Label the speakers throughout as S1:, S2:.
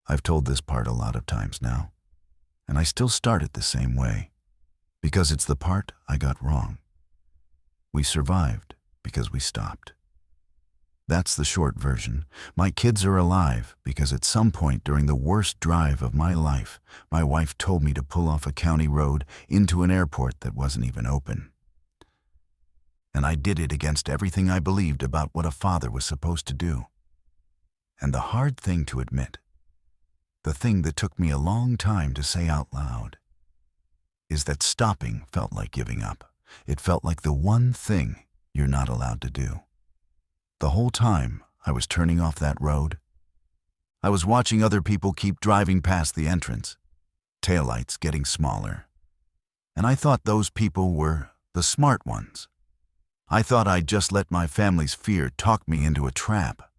S1: I've told this part a lot of times now, and I still start it the same way, because it's the part I got wrong. We survived because we stopped. That's the short version. My kids are alive because at some point during the worst drive of my life, my wife told me to pull off a county road into an airport that wasn't even open. And I did it against everything I believed about what a father was supposed to do. And the hard thing to admit, the thing that took me a long time to say out loud, is that stopping felt like giving up. It felt like the one thing you're not allowed to do. The whole time I was turning off that road, I was watching other people keep driving past the entrance, taillights getting smaller. And I thought those people were the smart ones. I thought I'd just let my family's fear talk me into a trap.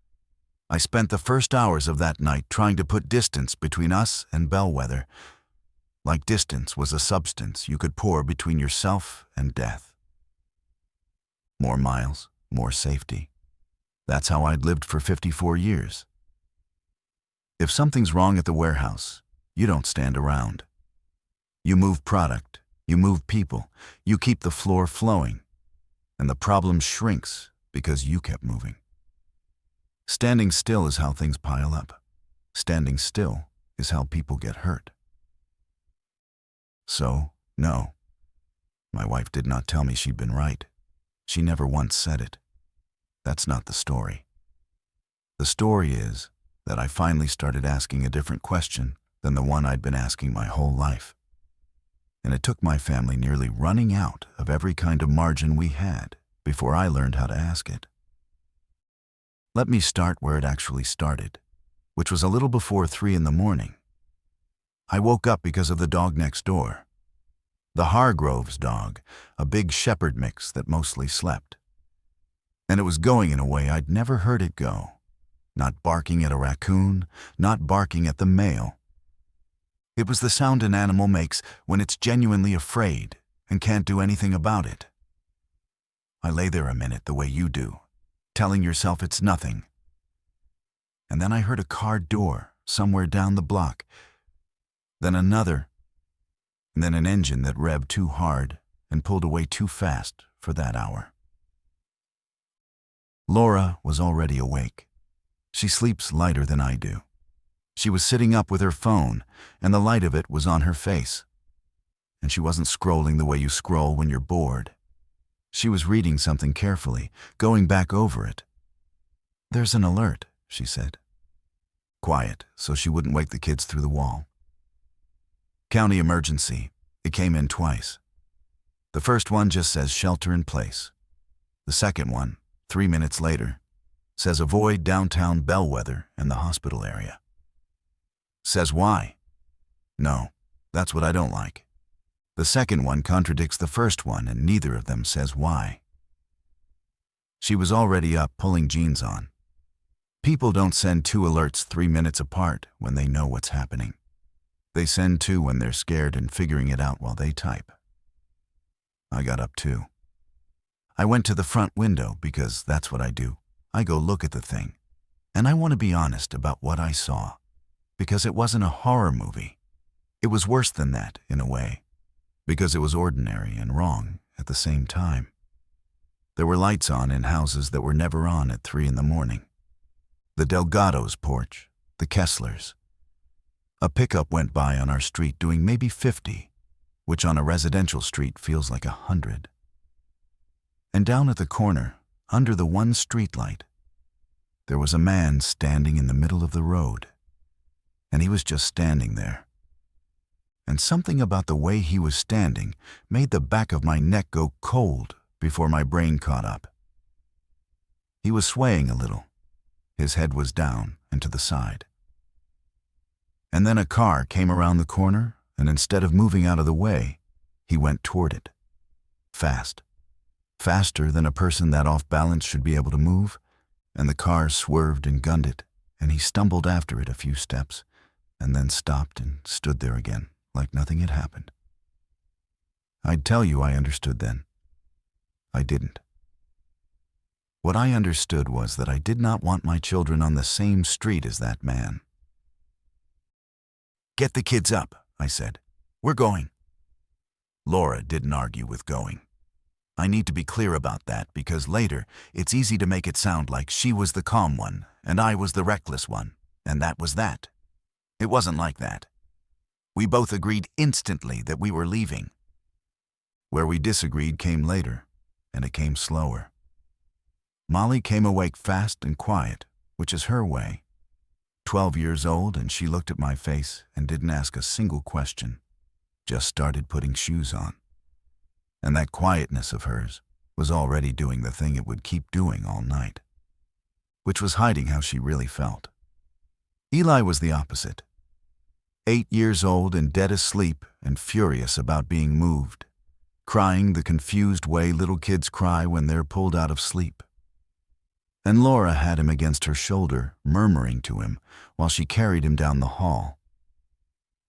S1: I spent the first hours of that night trying to put distance between us and Bellwether, like distance was a substance you could pour between yourself and death. More miles, more safety. That's how I'd lived for 54 years. If something's wrong at the warehouse, you don't stand around. You move product, you move people, you keep the floor flowing, and the problem shrinks because you kept moving. Standing still is how things pile up. Standing still is how people get hurt. So, no, my wife did not tell me she'd been right. She never once said it. That's not the story. The story is that I finally started asking a different question than the one I'd been asking my whole life. And it took my family nearly running out of every kind of margin we had before I learned how to ask it. Let me start where it actually started, which was a little before 3 in the morning. I woke up because of the dog next door. The Hargroves dog, a big shepherd mix that mostly slept. And it was going in a way I'd never heard it go. Not barking at a raccoon, not barking at the mail. It was the sound an animal makes when it's genuinely afraid and can't do anything about it. I lay there a minute the way you do, telling yourself it's nothing. And then I heard a car door somewhere down the block, then another, and then an engine that revved too hard and pulled away too fast for that hour. Laura was already awake. She sleeps lighter than I do. She was sitting up with her phone, and the light of it was on her face. And she wasn't scrolling the way you scroll when you're bored. She was reading something carefully, going back over it. "There's an alert," she said. Quiet, so she wouldn't wake the kids through the wall. County emergency. It came in twice. The first one just says shelter in place. The second one, 3 minutes later, says avoid downtown Bellwether and the hospital area. Says why? No, that's what I don't like. The second one contradicts the first one, and neither of them says why. She was already up, pulling jeans on. People don't send 2 alerts 3 minutes apart when they know what's happening. They send 2 when they're scared and figuring it out while they type. I got up too. I went to the front window because that's what I do. I go look at the thing. And I want to be honest about what I saw, because it wasn't a horror movie. It was worse than that, in a way, because it was ordinary and wrong at the same time. There were lights on in houses that were never on at 3 in the morning. The Delgado's porch, the Kesslers. A pickup went by on our street doing maybe 50, which on a residential street feels like 100. And down at the corner, under the one streetlight, there was a man standing in the middle of the road. And he was just standing there. And something about the way he was standing made the back of my neck go cold before my brain caught up. He was swaying a little. His head was down and to the side. And then a car came around the corner, and instead of moving out of the way, he went toward it. Fast. Faster than a person that off balance should be able to move, and the car swerved and gunned it, and he stumbled after it a few steps, and then stopped and stood there again, like nothing had happened. I'd tell you I understood then. I didn't. What I understood was that I did not want my children on the same street as that man. Get the kids up, I said. We're going. Laura didn't argue with going. I need to be clear about that because later it's easy to make it sound like she was the calm one and I was the reckless one, and that was that. It wasn't like that. We both agreed instantly that we were leaving. Where we disagreed came later, and it came slower. Molly came awake fast and quiet, which is her way. 12 years old, and she looked at my face and didn't ask a single question, just started putting shoes on. And that quietness of hers was already doing the thing it would keep doing all night, which was hiding how she really felt. Eli was the opposite. 8 years old and dead asleep and furious about being moved, crying the confused way little kids cry when they're pulled out of sleep. And Laura had him against her shoulder, murmuring to him while she carried him down the hall.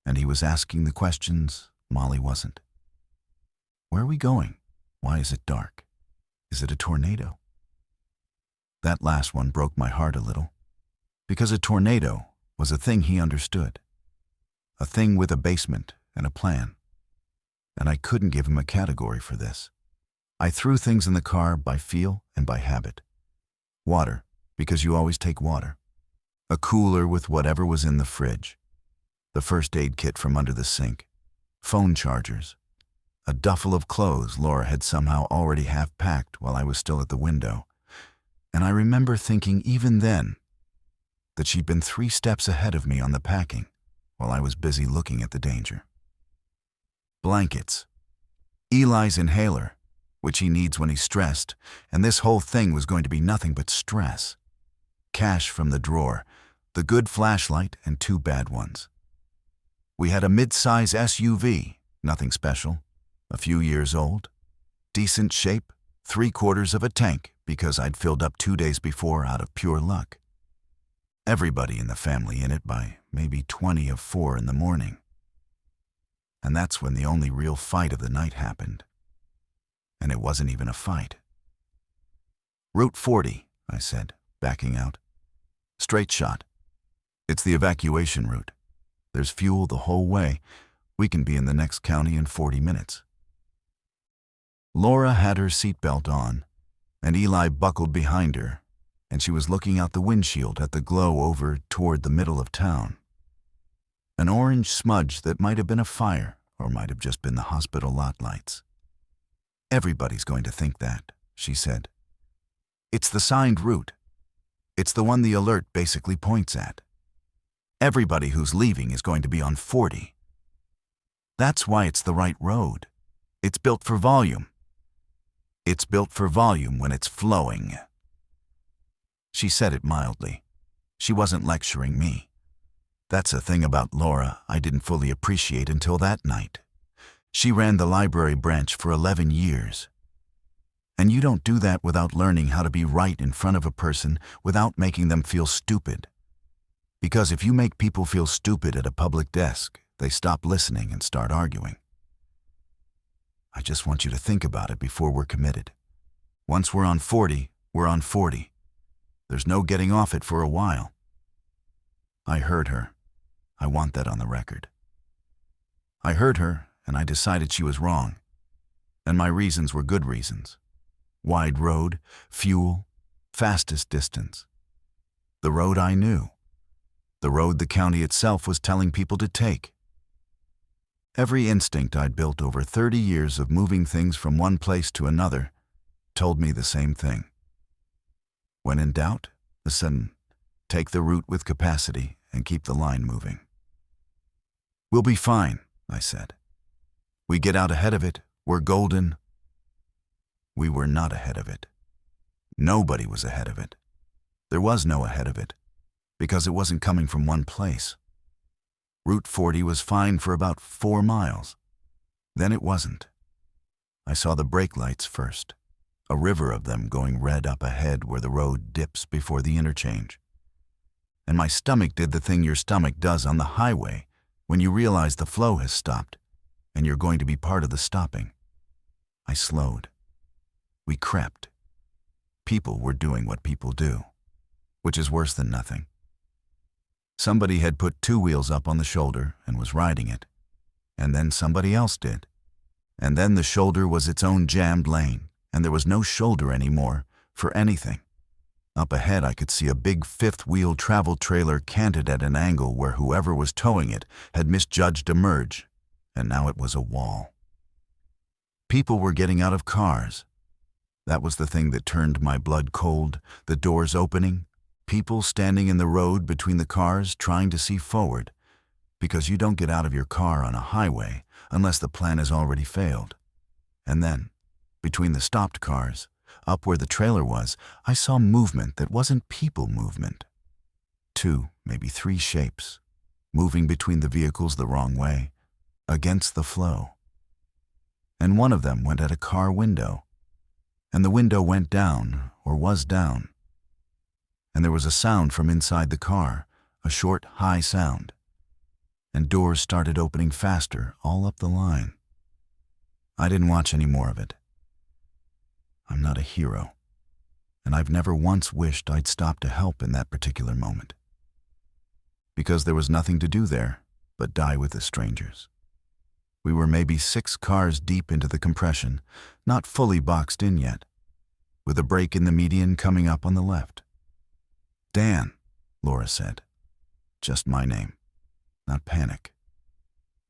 S1: And he was asking the questions, Molly wasn't. Where are we going? Why is it dark? Is it a tornado? That last one broke my heart a little, because a tornado was a thing he understood, a thing with a basement and a plan. And I couldn't give him a category for this. I threw things in the car by feel and by habit. Water, because you always take water. A cooler with whatever was in the fridge. The first aid kit from under the sink. Phone chargers. A duffel of clothes Laura had somehow already half-packed while I was still at the window. And I remember thinking even then that she'd been 3 steps ahead of me on the packing while I was busy looking at the danger. Blankets. Eli's inhaler, which he needs when he's stressed, and this whole thing was going to be nothing but stress. Cash from the drawer, the good flashlight, and 2 bad ones. We had a mid-size SUV, nothing special. A few years old, decent shape, 3/4 of a tank because I'd filled up 2 days before out of pure luck. Everybody in the family in it by maybe 20 of 4 in the morning. And that's when the only real fight of the night happened. And it wasn't even a fight. Route 40, I said, backing out. Straight shot. It's the evacuation route. There's fuel the whole way. We can be in the next county in 40 minutes. Laura had her seatbelt on, and Eli buckled behind her, and she was looking out the windshield at the glow over toward the middle of town. An orange smudge that might have been a fire or might have just been the hospital lot lights. Everybody's going to think that, she said. It's the signed route. It's the one the alert basically points at. Everybody who's leaving is going to be on 40. That's why it's the right road. It's built for volume. It's built for volume when it's flowing. She said it mildly. She wasn't lecturing me. That's a thing about Laura I didn't fully appreciate until that night. She ran the library branch for 11 years. And you don't do that without learning how to be right in front of a person without making them feel stupid. Because if you make people feel stupid at a public desk, they stop listening and start arguing. I just want you to think about it before we're committed. Once we're on 40, we're on 40. There's no getting off it for a while. I heard her. I want that on the record. I heard her, and I decided she was wrong. And my reasons were good reasons. Wide road, fuel, fastest distance. The road I knew. The road the county itself was telling people to take. Every instinct I'd built over 30 years of moving things from one place to another told me the same thing. When in doubt, listen, take the route with capacity and keep the line moving. We'll be fine, I said. We get out ahead of it, we're golden. We were not ahead of it. Nobody was ahead of it. There was no ahead of it, because it wasn't coming from one place. Route 40 was fine for about 4 miles. Then it wasn't. I saw the brake lights first, a river of them going red up ahead where the road dips before the interchange. And my stomach did the thing your stomach does on the highway when you realize the flow has stopped and you're going to be part of the stopping. I slowed. We crept. People were doing what people do, which is worse than nothing. Somebody had put two wheels up on the shoulder and was riding it. And then somebody else did. And then the shoulder was its own jammed lane, and there was no shoulder anymore for anything. Up ahead I could see a big fifth-wheel travel trailer canted at an angle where whoever was towing it had misjudged a merge, and now it was a wall. People were getting out of cars. That was the thing that turned my blood cold, the doors opening, people standing in the road between the cars trying to see forward, because you don't get out of your car on a highway unless the plan has already failed. And then, between the stopped cars, up where the trailer was, I saw movement that wasn't people movement. 2, maybe 3 shapes, moving between the vehicles the wrong way, against the flow. And one of them went at a car window, and the window went down, or was down. And there was a sound from inside the car, a short, high sound. And doors started opening faster, all up the line. I didn't watch any more of it. I'm not a hero, and I've never once wished I'd stopped to help in that particular moment. Because there was nothing to do there but die with the strangers. We were maybe 6 cars deep into the compression, not fully boxed in yet, with a break in the median coming up on the left. Dan, Laura said. Just my name, not panic.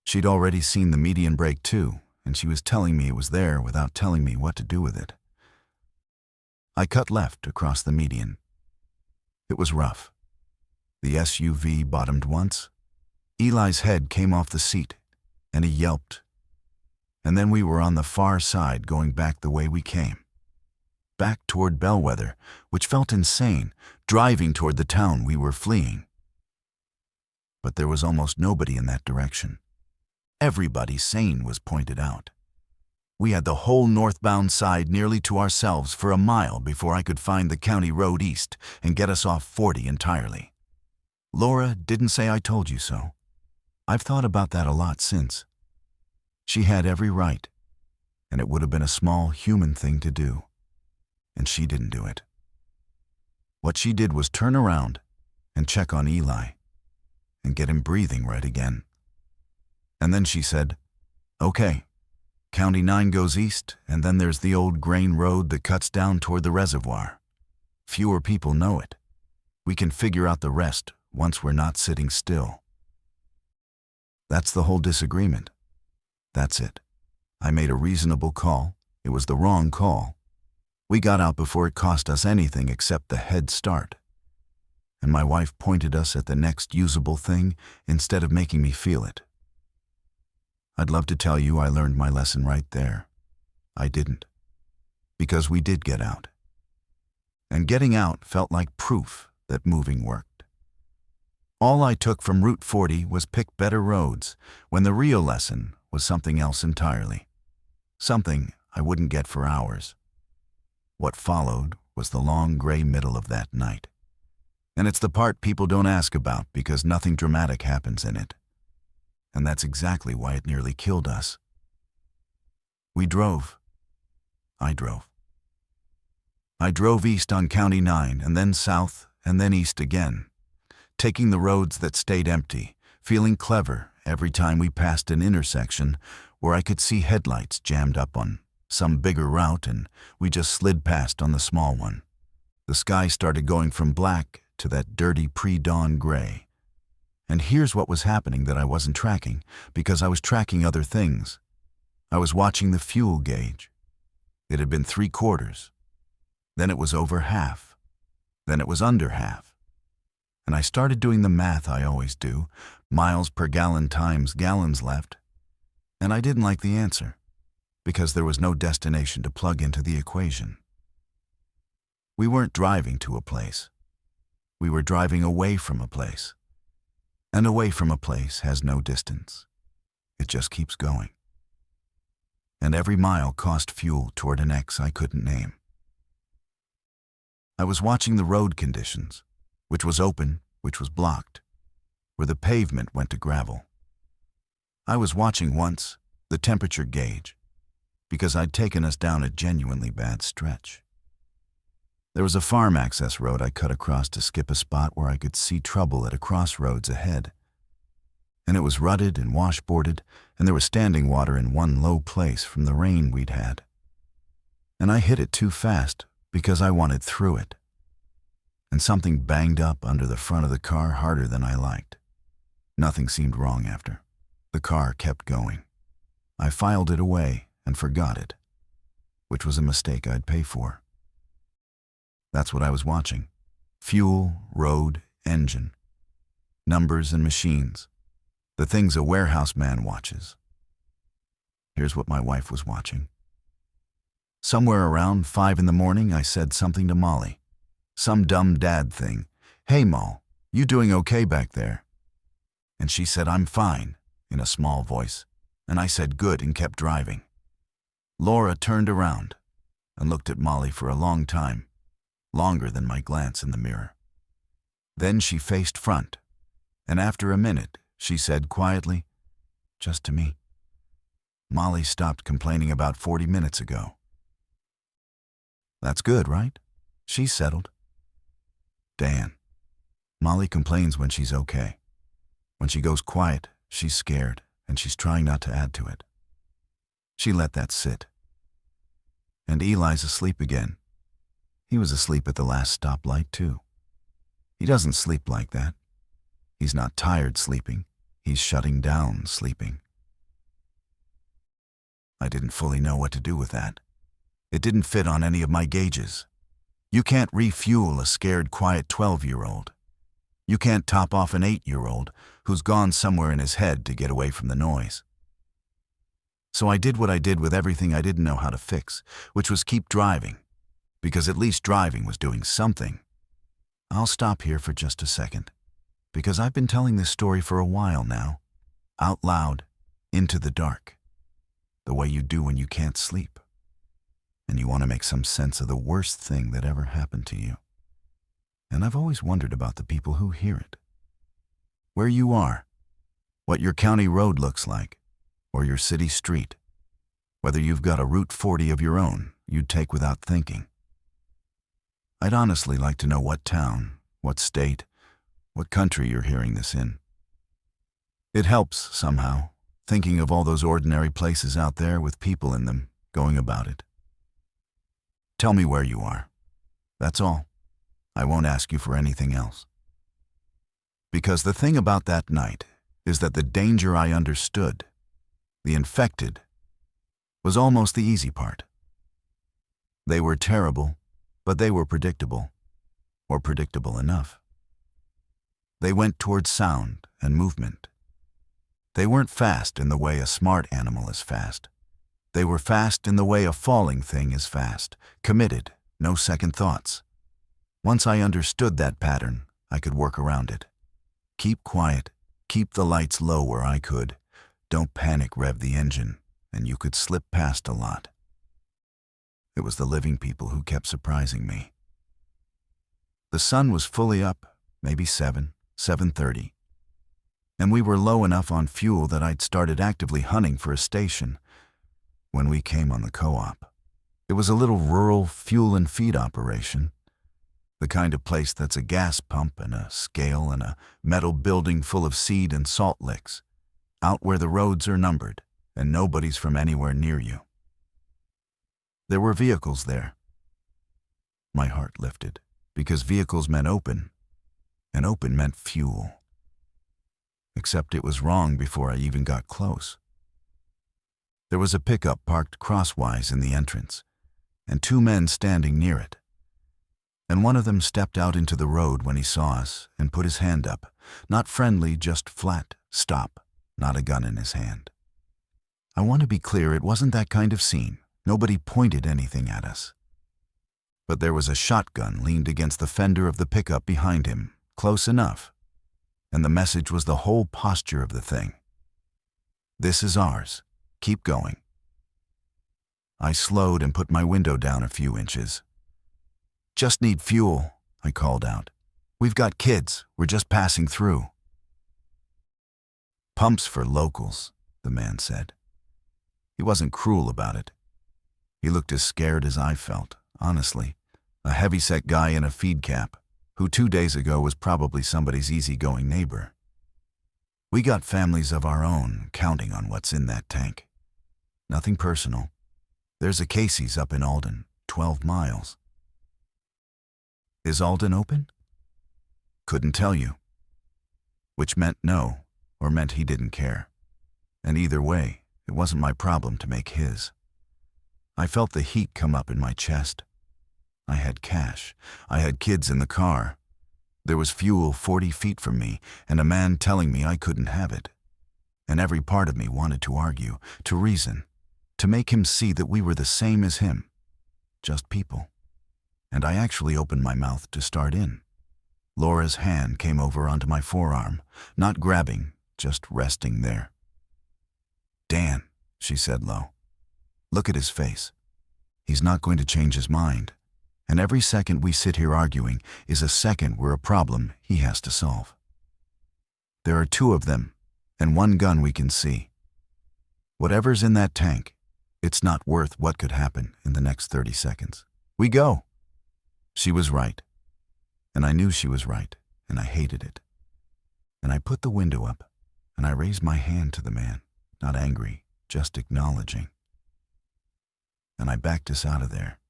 S1: She'd already seen the median break too, and she was telling me it was there without telling me what to do with it. I cut left across the median. It was rough. The SUV bottomed once. Eli's head came off the seat, and he yelped. And then we were on the far side going back the way we came. Back toward Bellwether, which felt insane, driving toward the town we were fleeing. But there was almost nobody in that direction. Everybody sane was pointed out. We had the whole northbound side nearly to ourselves for a mile before I could find the county road east and get us off 40 entirely. Laura didn't say I told you so. I've thought about that a lot since. She had every right, and it would have been a small human thing to do. And she didn't do it. What she did was turn around and check on Eli and get him breathing right again. And then she said, "Okay, County 9 goes east, and then there's the old grain road that cuts down toward the reservoir. Fewer people know it. We can figure out the rest once we're not sitting still." That's the whole disagreement. That's it. I made a reasonable call. It was the wrong call. We got out before it cost us anything except the head start. And my wife pointed us at the next usable thing instead of making me feel it. I'd love to tell you I learned my lesson right there. I didn't. Because we did get out. And getting out felt like proof that moving worked. All I took from Route 40 was pick better roads, when the real lesson was something else entirely. Something I wouldn't get for hours. What followed was the long gray middle of that night. And it's the part people don't ask about because nothing dramatic happens in it. And that's exactly why it nearly killed us. We drove. I drove. I drove east on County 9 and then south and then east again, taking the roads that stayed empty, feeling clever every time we passed an intersection where I could see headlights jammed up on some bigger route and we just slid past on the small one. The sky started going from black to that dirty pre-dawn gray. And here's what was happening that I wasn't tracking, because I was tracking other things. I was watching the fuel gauge. It had been 3/4. Then it was over half. Then it was under half. And I started doing the math I always do, miles per gallon times gallons left. And I didn't like the answer, because there was no destination to plug into the equation. We weren't driving to a place. We were driving away from a place. And away from a place has no distance. It just keeps going. And every mile cost fuel toward an X I couldn't name. I was watching the road conditions, which was open, which was blocked, where the pavement went to gravel. I was watching once the temperature gauge, because I'd taken us down a genuinely bad stretch. There was a farm access road I cut across to skip a spot where I could see trouble at a crossroads ahead. And it was rutted and washboarded, and there was standing water in one low place from the rain we'd had. And I hit it too fast because I wanted through it. And something banged up under the front of the car harder than I liked. Nothing seemed wrong after. The car kept going. I filed it away and forgot it, which was a mistake I'd pay for. That's what I was watching. Fuel, road, engine. Numbers and machines. The things a warehouse man watches. Here's what my wife was watching. Somewhere around 5 in the morning, I said something to Molly. Some dumb dad thing. "Hey, Moll, you doing okay back there?" And she said, "I'm fine," in a small voice. And I said, "Good," and kept driving. Laura turned around and looked at Molly for a long time, longer than my glance in the mirror. Then she faced front, and after a minute, she said quietly, just to me, "Molly stopped complaining about 40 minutes ago." That's good, right? She's settled. Dan. Molly complains when she's okay. When she goes quiet, she's scared, and she's trying not to add to it. She let that sit. And Eli's asleep again. He was asleep at the last stoplight, too. He doesn't sleep like that. He's not tired sleeping. He's shutting down sleeping. I didn't fully know what to do with that. It didn't fit on any of my gauges. You can't refuel a scared, quiet 12-year-old. You can't top off an 8-year-old who's gone somewhere in his head to get away from the noise. So I did what I did with everything I didn't know how to fix, which was keep driving, because at least driving was doing something. I'll stop here for just a second, because I've been telling this story for a while now, out loud, into the dark, the way you do when you can't sleep, and you want to make some sense of the worst thing that ever happened to you. And I've always wondered about the people who hear it. Where you are, what your county road looks like, or your city street, whether you've got a Route 40 of your own you'd take without thinking. I'd honestly like to know what town, what state, what country you're hearing this in. It helps, somehow, thinking of all those ordinary places out there with people in them going about it. Tell me where you are. That's all. I won't ask you for anything else. Because the thing about that night is that the danger I understood, the infected, was almost the easy part. They were terrible, but they were predictable, or predictable enough. They went towards sound and movement. They weren't fast in the way a smart animal is fast. They were fast in the way a falling thing is fast, committed, no second thoughts. Once I understood that pattern, I could work around it. Keep quiet, keep the lights low where I could. Don't panic rev the engine, and you could slip past a lot. It was the living people who kept surprising me. The sun was fully up, maybe 7:30. And we were low enough on fuel that I'd started actively hunting for a station when we came on the co-op. It was a little rural fuel and feed operation, the kind of place that's a gas pump and a scale and a metal building full of seed and salt licks, out where the roads are numbered and nobody's from anywhere near you. There were vehicles there. My heart lifted, because vehicles meant open, and open meant fuel. Except it was wrong before I even got close. There was a pickup parked crosswise in the entrance, and 2 men standing near it. And one of them stepped out into the road when he saw us and put his hand up, not friendly, just flat, stop, not a gun in his hand. I want to be clear, it wasn't that kind of scene. Nobody pointed anything at us. But there was a shotgun leaned against the fender of the pickup behind him, close enough. And the message was the whole posture of the thing. This is ours. Keep going. I slowed and put my window down a few inches. Just need fuel, I called out. We've got kids. We're just passing through. Pumps for locals, the man said. He wasn't cruel about it. He looked as scared as I felt, honestly, a heavyset guy in a feed cap, who 2 days ago was probably somebody's easygoing neighbor. We got families of our own counting on what's in that tank. Nothing personal. There's a Casey's up in Alden, 12 miles. Is Alden open? Couldn't tell you. Which meant no, or meant he didn't care. And either way, it wasn't my problem to make his. I felt the heat come up in my chest. I had cash. I had kids in the car. There was fuel 40 feet from me, and a man telling me I couldn't have it. And every part of me wanted to argue, to reason, to make him see that we were the same as him. Just people. And I actually opened my mouth to start in. Laura's hand came over onto my forearm, not grabbing, just resting there. "Dan," she said low. "Look at his face. He's not going to change his mind. And every second we sit here arguing is a second we're a problem he has to solve. There are 2 of them, and 1 gun we can see. Whatever's in that tank, it's not worth what could happen in the next 30 seconds. We go." She was right. And I knew she was right, and I hated it. And I put the window up, and I raised my hand to the man, not angry, just acknowledging. And I backed us out of there,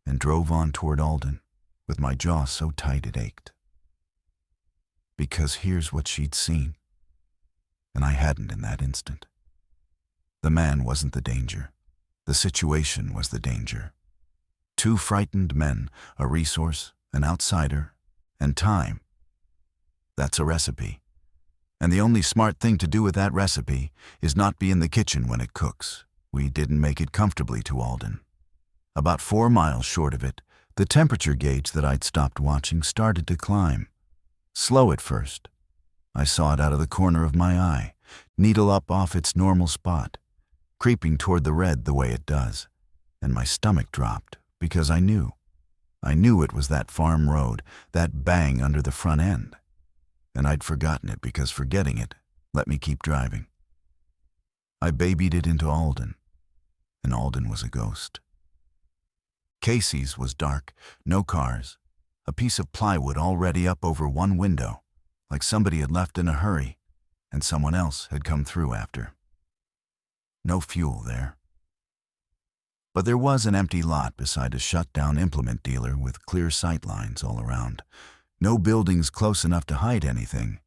S1: and drove on toward Alden, with my jaw so tight it ached. Because here's what she'd seen, and I hadn't in that instant. The man wasn't the danger. The situation was the danger. 2 frightened men, a resource, an outsider, and time. That's a recipe. And the only smart thing to do with that recipe is not be in the kitchen when it cooks. We didn't make it comfortably to Alden. About 4 miles short of it, the temperature gauge that I'd stopped watching started to climb. Slow at first. I saw it out of the corner of my eye, needle up off its normal spot, creeping toward the red the way it does. And my stomach dropped because I knew it was that farm road, that bang under the front end. And I'd forgotten it because forgetting it let me keep driving. I babied it into Alden, and Alden was a ghost. Casey's was dark, no cars, a piece of plywood already up over 1 window, like somebody had left in a hurry, and someone else had come through after. No fuel there. But there was an empty lot beside a shut-down implement dealer with clear sight lines all around. No buildings close enough to hide anything.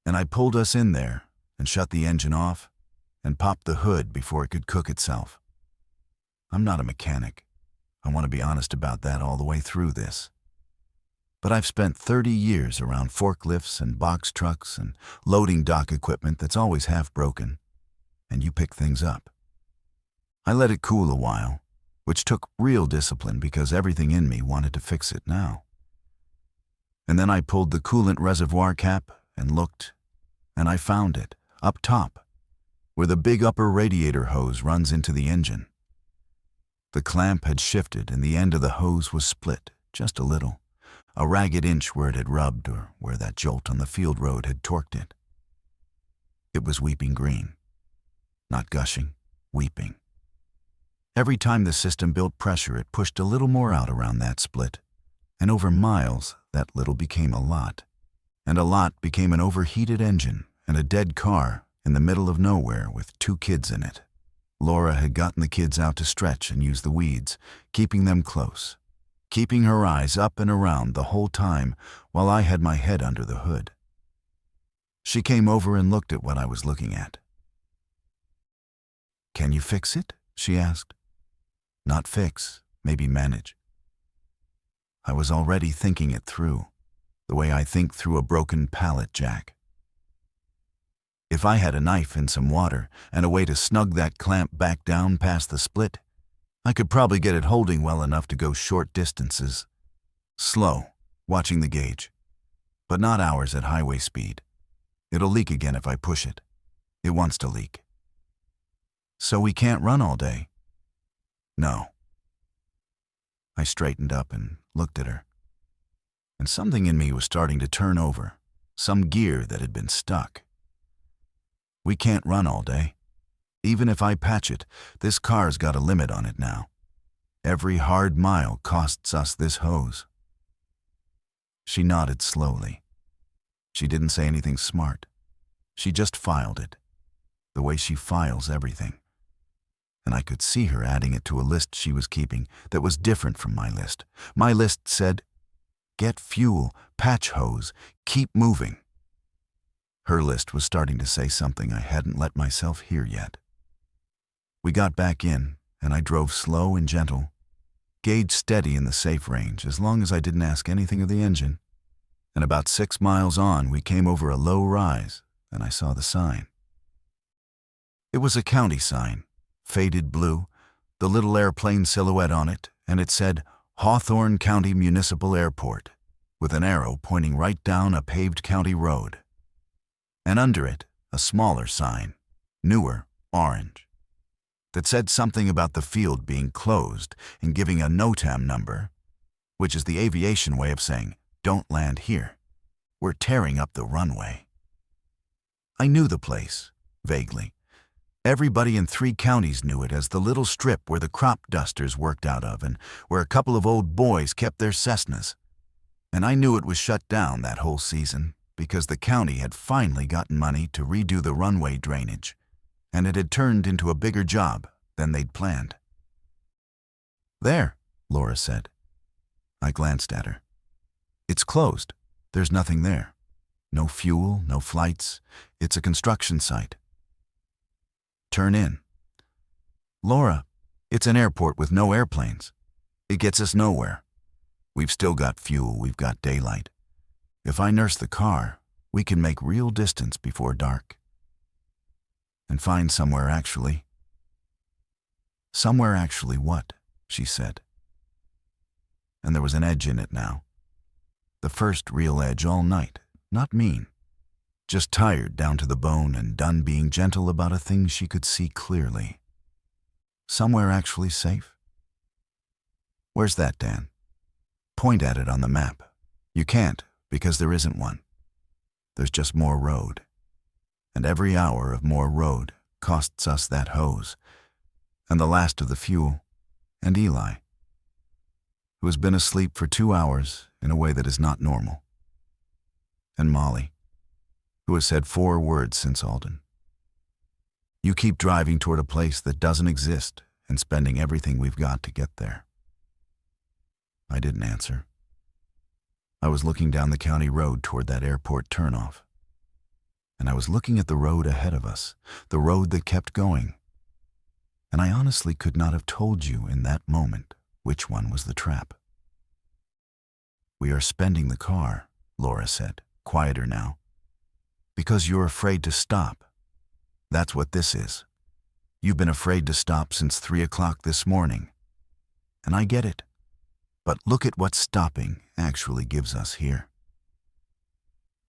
S1: And I pulled us in there and shut the engine off and popped the hood before it could cook itself. I'm not a mechanic. I want to be honest about that all the way through this. But I've spent 30 years around forklifts and box trucks and loading dock equipment that's always half broken, and you pick things up. I let it cool a while, which took real discipline because everything in me wanted to fix it now. And then I pulled the coolant reservoir cap and looked, and I found it, up top, where the big upper radiator hose runs into the engine. The clamp had shifted and the end of the hose was split, just a little, a ragged inch where it had rubbed or where that jolt on the field road had torqued it. It was weeping green. Not gushing, weeping. Every time the system built pressure, it pushed a little more out around that split. And over miles, that little became a lot. And a lot became an overheated engine and a dead car in the middle of nowhere with 2 kids in it. Laura had gotten the kids out to stretch and use the weeds, keeping them close, keeping her eyes up and around the whole time while I had my head under the hood. She came over and looked at what I was looking at. "Can you fix it?" she asked. Not fix, maybe manage. I was already thinking it through, the way I think through a broken pallet jack. If I had a knife and some water and a way to snug that clamp back down past the split, I could probably get it holding well enough to go short distances. Slow, watching the gauge, but not hours at highway speed. It'll leak again if I push it. It wants to leak. So we can't run all day? No. I straightened up and looked at her. And something in me was starting to turn over, some gear that had been stuck. We can't run all day. Even if I patch it, this car's got a limit on it now. Every hard mile costs us this hose." She nodded slowly. She didn't say anything smart. She just filed it, the way she files everything. And I could see her adding it to a list she was keeping that was different from my list. My list said, "Get fuel, patch hose, keep moving." Her list was starting to say something I hadn't let myself hear yet. We got back in, and I drove slow and gentle, gauge steady in the safe range as long as I didn't ask anything of the engine. And about 6 miles on, we came over a low rise, and I saw the sign. It was a county sign, faded blue, the little airplane silhouette on it, and it said Hawthorne County Municipal Airport, with an arrow pointing right down a paved county road. And under it, a smaller sign, newer, orange, that said something about the field being closed and giving a NOTAM number, which is the aviation way of saying, "Don't land here. We're tearing up the runway." I knew the place, vaguely. Everybody in 3 counties knew it as the little strip where the crop dusters worked out of and where a couple of old boys kept their Cessnas. And I knew it was shut down that whole season because the county had finally gotten money to redo the runway drainage, and it had turned into a bigger job than they'd planned. "There," Laura said. I glanced at her. "It's closed. There's nothing there. No fuel, no flights. It's a construction site." "Turn in." "Laura, it's an airport with no airplanes. It gets us nowhere. We've still got fuel, we've got daylight. If I nurse the car, we can make real distance before dark. And find somewhere actually." "Somewhere actually what?" she said. And there was an edge in it now. The first real edge all night, not mean. Just tired down to the bone and done being gentle about a thing she could see clearly. Somewhere actually safe? "Where's that, Dan?" "Point at it on the map." "You can't, because there isn't one. There's just more road. And every hour of more road costs us that hose, and the last of the fuel, and Eli, who has been asleep for 2 hours in a way that is not normal, and Molly, who has said 4 words since Alden. You keep driving toward a place that doesn't exist and spending everything we've got to get there." I didn't answer. I was looking down the county road toward that airport turnoff. And I was looking at the road ahead of us, the road that kept going. And I honestly could not have told you in that moment which one was the trap. "We are spending the car," Laura said, quieter now, "because you're afraid to stop. That's what this is. You've been afraid to stop since 3 o'clock this morning. And I get it. But look at what stopping actually gives us here."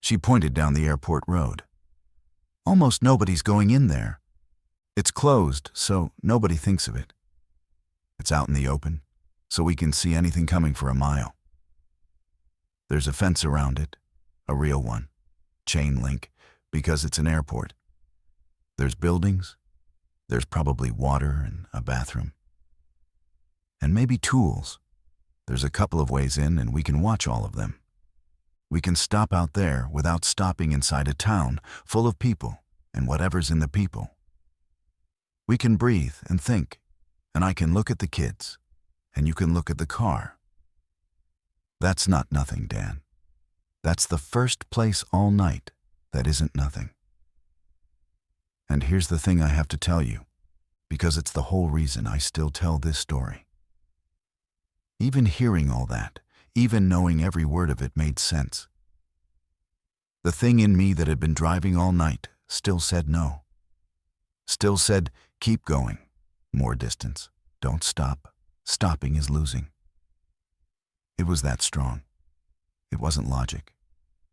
S1: She pointed down the airport road. "Almost nobody's going in there. It's closed, so nobody thinks of it. It's out in the open, so we can see anything coming for a mile. There's a fence around it, a real one, chain link, because it's an airport. There's buildings. There's probably water and a bathroom. And maybe tools. There's a couple of ways in, and we can watch all of them. We can stop out there without stopping inside a town full of people and whatever's in the people. We can breathe and think, and I can look at the kids, and you can look at the car. That's not nothing, Dan. That's the first place all night that isn't nothing. And here's the thing I have to tell you, because it's the whole reason I still tell this story. Even hearing all that, even knowing every word of it made sense. The thing in me that had been driving all night still said no. Still said, keep going, more distance, don't stop. Stopping is losing. It was that strong. It wasn't logic.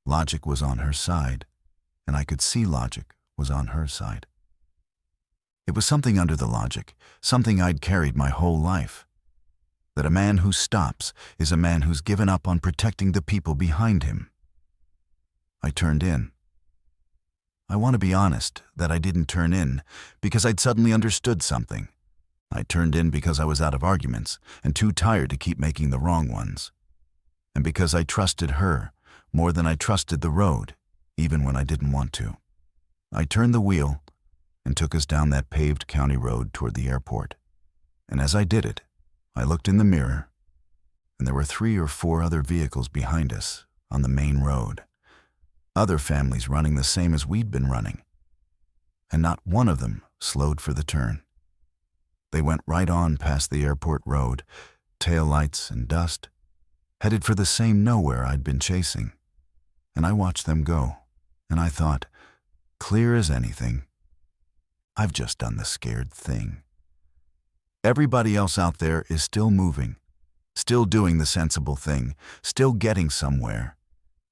S1: Logic was on her side, and I could see logic was on her side. It was something under the logic, something I'd carried my whole life. That a man who stops is a man who's given up on protecting the people behind him. I turned in. I want to be honest that I didn't turn in because I'd suddenly understood something. I turned in because I was out of arguments and too tired to keep making the wrong ones. And because I trusted her more than I trusted the road, even when I didn't want to. I turned the wheel and took us down that paved county road toward the airport. And as I did it, I looked in the mirror, and there were 3 or 4 other vehicles behind us on the main road. Other families running the same as we'd been running. And not one of them slowed for the turn. They went right on past the airport road, taillights and dust, headed for the same nowhere I'd been chasing. And I watched them go, and I thought, clear as anything, I've just done the scared thing. Everybody else out there is still moving, still doing the sensible thing, still getting somewhere.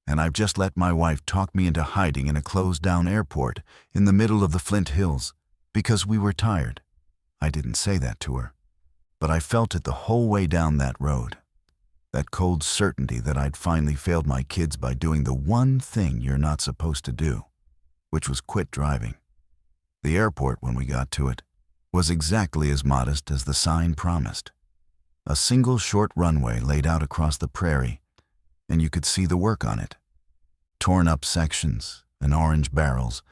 S1: And I've just let my wife talk me into hiding in a closed-down airport in the middle of the Flint Hills because we were tired. I didn't say that to her, but I felt it the whole way down that road. That cold certainty that I'd finally failed my kids by doing the one thing you're not supposed to do, which was quit driving. The airport, when we got to it, was exactly as modest as the sign promised. A single short runway laid out across the prairie, and you could see the work on it. Torn up sections and orange barrels,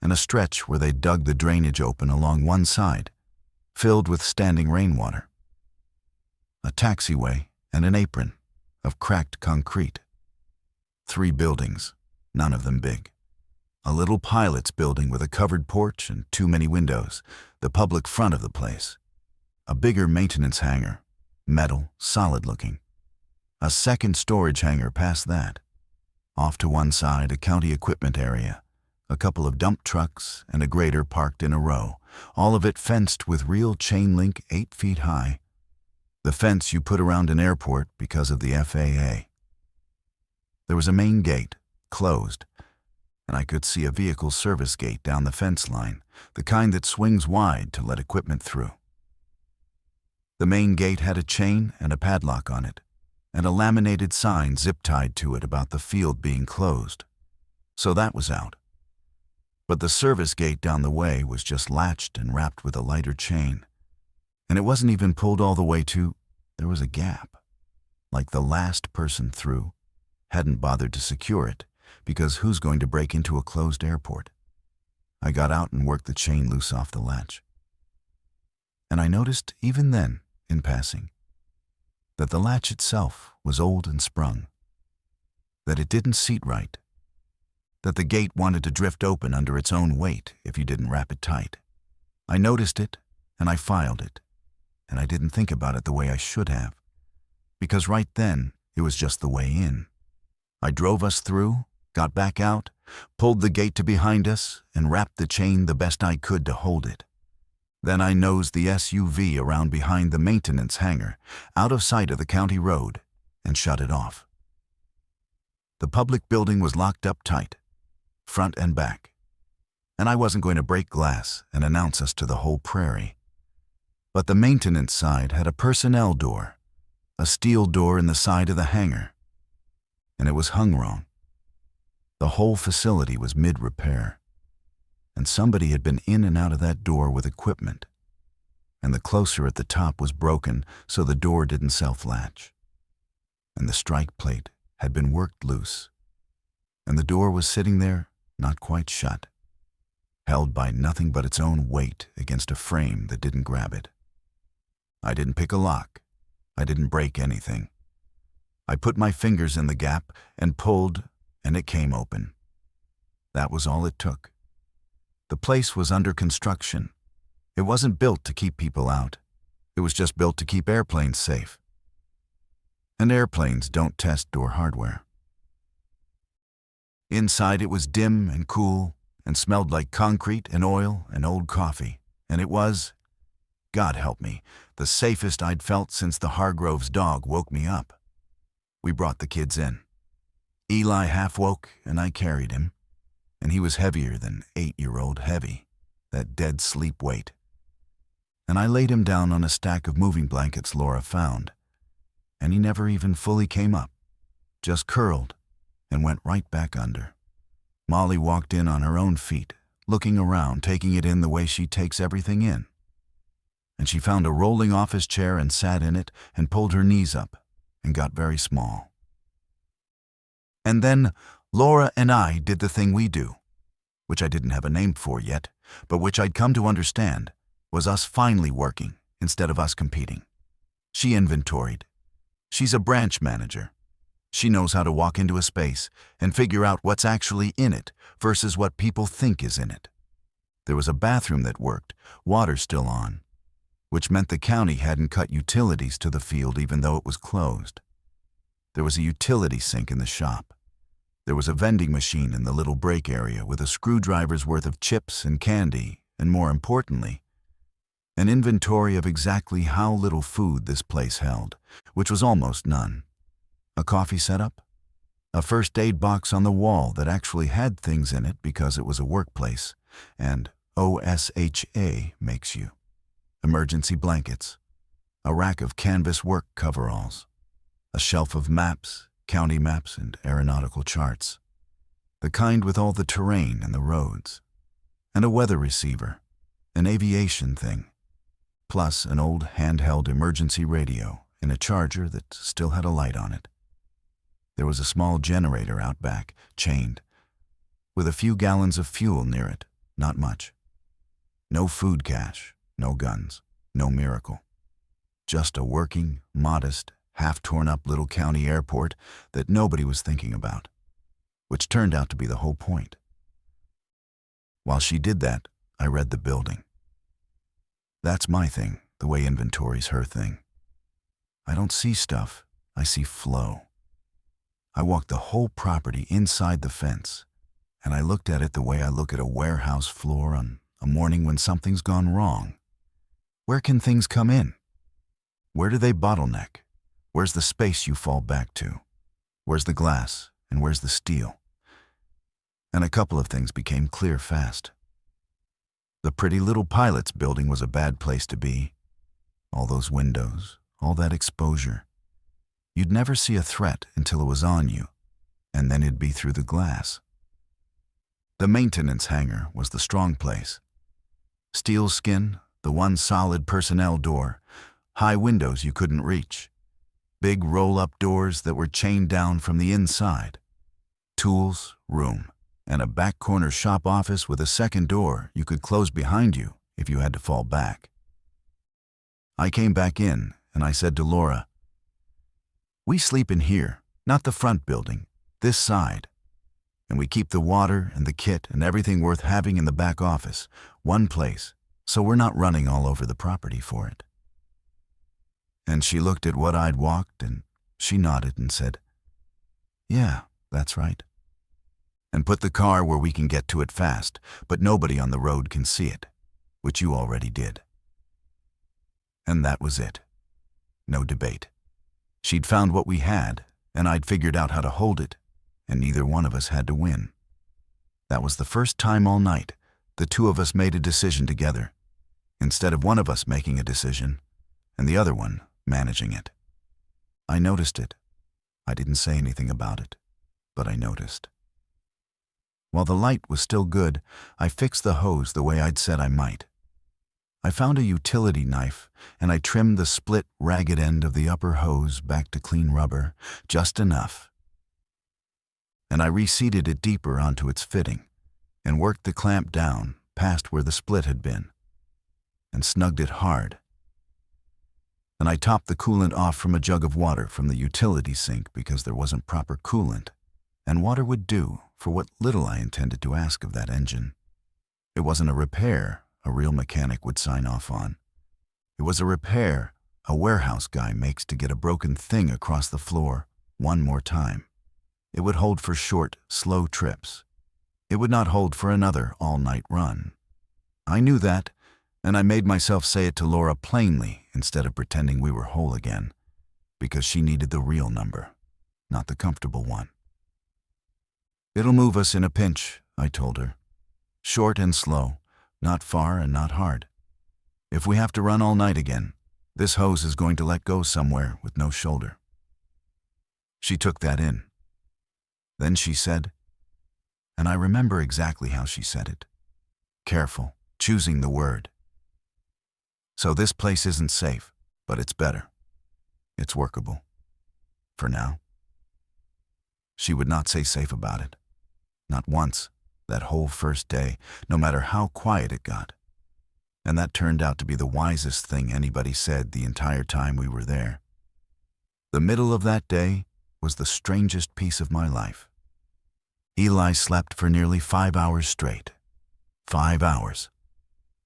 S1: and a stretch where they dug the drainage open along one side, filled with standing rainwater. A taxiway and an apron of cracked concrete. 3 buildings, none of them big. A little pilot's building with a covered porch and too many windows, the public front of the place. A bigger maintenance hangar, metal, solid-looking. A second storage hangar past that. Off to one side, a county equipment area, a couple of dump trucks and a grader parked in a row, all of it fenced with real chain link 8 feet high. The fence you put around an airport because of the FAA. There was a main gate, closed, and I could see a vehicle service gate down the fence line, the kind that swings wide to let equipment through. The main gate had a chain and a padlock on it, and a laminated sign zip-tied to it about the field being closed. So that was out. But the service gate down the way was just latched and wrapped with a lighter chain. And it wasn't even pulled all the way to, there was a gap. Like the last person through hadn't bothered to secure it, because who's going to break into a closed airport? I got out and worked the chain loose off the latch. And I noticed, even then, in passing, that the latch itself was old and sprung, that it didn't seat right, that the gate wanted to drift open under its own weight if you didn't wrap it tight. I noticed it, and I filed it, and I didn't think about it the way I should have, because right then it was just the way in. I drove us through, got back out, pulled the gate to behind us, and wrapped the chain the best I could to hold it. Then I nosed the SUV around behind the maintenance hangar, out of sight of the county road, and shut it off. The public building was locked up tight, front and back, and I wasn't going to break glass and announce us to the whole prairie. But the maintenance side had a personnel door, a steel door in the side of the hangar, and it was hung wrong. The whole facility was mid-repair, and somebody had been in and out of that door with equipment, and the closer at the top was broken so the door didn't self-latch, and the strike plate had been worked loose, and the door was sitting there, not quite shut, held by nothing but its own weight against a frame that didn't grab it. I didn't pick a lock. I didn't break anything. I put my fingers in the gap and pulled, and it came open. That was all it took. The place was under construction. It wasn't built to keep people out. It was just built to keep airplanes safe. And airplanes don't test door hardware. Inside it was dim and cool and smelled like concrete and oil and old coffee. And it was, God help me, the safest I'd felt since the Hargroves dog woke me up. We brought the kids in. Eli half woke and I carried him. And he was heavier than 8-year-old heavy, that dead sleep weight. And I laid him down on a stack of moving blankets Laura found. And he never even fully came up, just curled and went right back under. Molly walked in on her own feet, looking around, taking it in the way she takes everything in. and she found a rolling office chair and sat in it and pulled her knees up and got very small. And then Laura and I did the thing we do, which I didn't have a name for yet, but which I'd come to understand was us finally working instead of us competing. She inventoried. She's a branch manager. She knows how to walk into a space and figure out what's actually in it versus what people think is in it. There was a bathroom that worked, water still on, which meant the county hadn't cut utilities to the field even though it was closed. There was a utility sink in the shop. There was a vending machine in the little break area with a screwdriver's worth of chips and candy, and more importantly, an inventory of exactly how little food this place held, which was almost none. A coffee setup, a first aid box on the wall that actually had things in it because it was a workplace, and OSHA makes you. Emergency blankets, a rack of canvas work coveralls, a shelf of maps, county maps, and aeronautical charts, the kind with all the terrain and the roads, and a weather receiver, an aviation thing, plus an old handheld emergency radio and a charger that still had a light on it. There was a small generator out back, chained, with a few gallons of fuel near it, not much. No food cache, no guns, no miracle. Just a working, modest, half-torn-up little county airport that nobody was thinking about, which turned out to be the whole point. While she did that, I read the building. That's my thing, the way inventory's her thing. I don't see stuff, I see flow. I walked the whole property inside the fence, and I looked at it the way I look at a warehouse floor on a morning when something's gone wrong. Where can things come in? Where do they bottleneck? Where's the space you fall back to? Where's the glass and where's the steel? And a couple of things became clear fast. The pretty little pilot's building was a bad place to be. All those windows, all that exposure. You'd never see a threat until it was on you, and then it'd be through the glass. The maintenance hangar was the strong place. Steel skin, the one solid personnel door, high windows you couldn't reach, big roll-up doors that were chained down from the inside, tools, room, and a back corner shop office with a second door you could close behind you if you had to fall back. I came back in and I said to Laura, "We sleep in here, not the front building, this side. And we keep the water and the kit and everything worth having in the back office, one place, so we're not running all over the property for it." And she looked at what I'd walked and she nodded and said, "Yeah, that's right. And put the car where we can get to it fast, but nobody on the road can see it, which you already did." And that was it. No debate. She'd found what we had, and I'd figured out how to hold it, and neither one of us had to win. That was the first time all night the two of us made a decision together, instead of one of us making a decision and the other one managing it. I noticed it. I didn't say anything about it, but I noticed. While the light was still good, I fixed the hose the way I'd said I might. I found a utility knife, and I trimmed the split, ragged end of the upper hose back to clean rubber, just enough. And I reseated it deeper onto its fitting, and worked the clamp down past where the split had been, and snugged it hard. Then I topped the coolant off from a jug of water from the utility sink because there wasn't proper coolant, and water would do for what little I intended to ask of that engine. It wasn't a repair a real mechanic would sign off on. It was a repair a warehouse guy makes to get a broken thing across the floor one more time. It would hold for short, slow trips. It would not hold for another all-night run. I knew that, and I made myself say it to Laura plainly instead of pretending we were whole again, because she needed the real number, not the comfortable one. "It'll move us in a pinch," I told her. "Short and slow, not far and not hard. If we have to run all night again, this hose is going to let go somewhere with no shoulder." She took that in. Then she said, and I remember exactly how she said it, careful, choosing the word, So this place isn't safe, but it's better. It's workable. For now. She would not say safe about it. Not once, that whole first day, no matter how quiet it got. And that turned out to be the wisest thing anybody said the entire time we were there. The middle of that day was the strangest piece of my life. Eli slept for nearly 5 hours straight. 5 hours.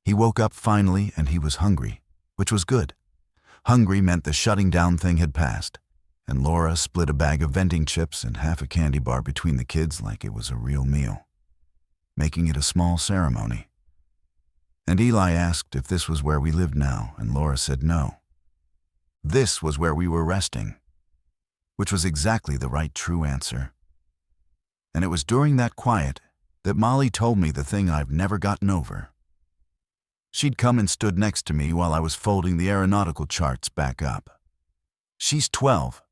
S1: He woke up finally and he was hungry, which was good. Hungry meant the shutting down thing had passed, and Laura split a bag of vending chips and half a candy bar between the kids like it was a real meal, making it a small ceremony. And Eli asked if this was where we lived now, and Laura said no. This was where we were resting, which was exactly the right true answer. And it was during that quiet that Molly told me the thing I've never gotten over. She'd come and stood next to me while I was folding the aeronautical charts back up. She's 12.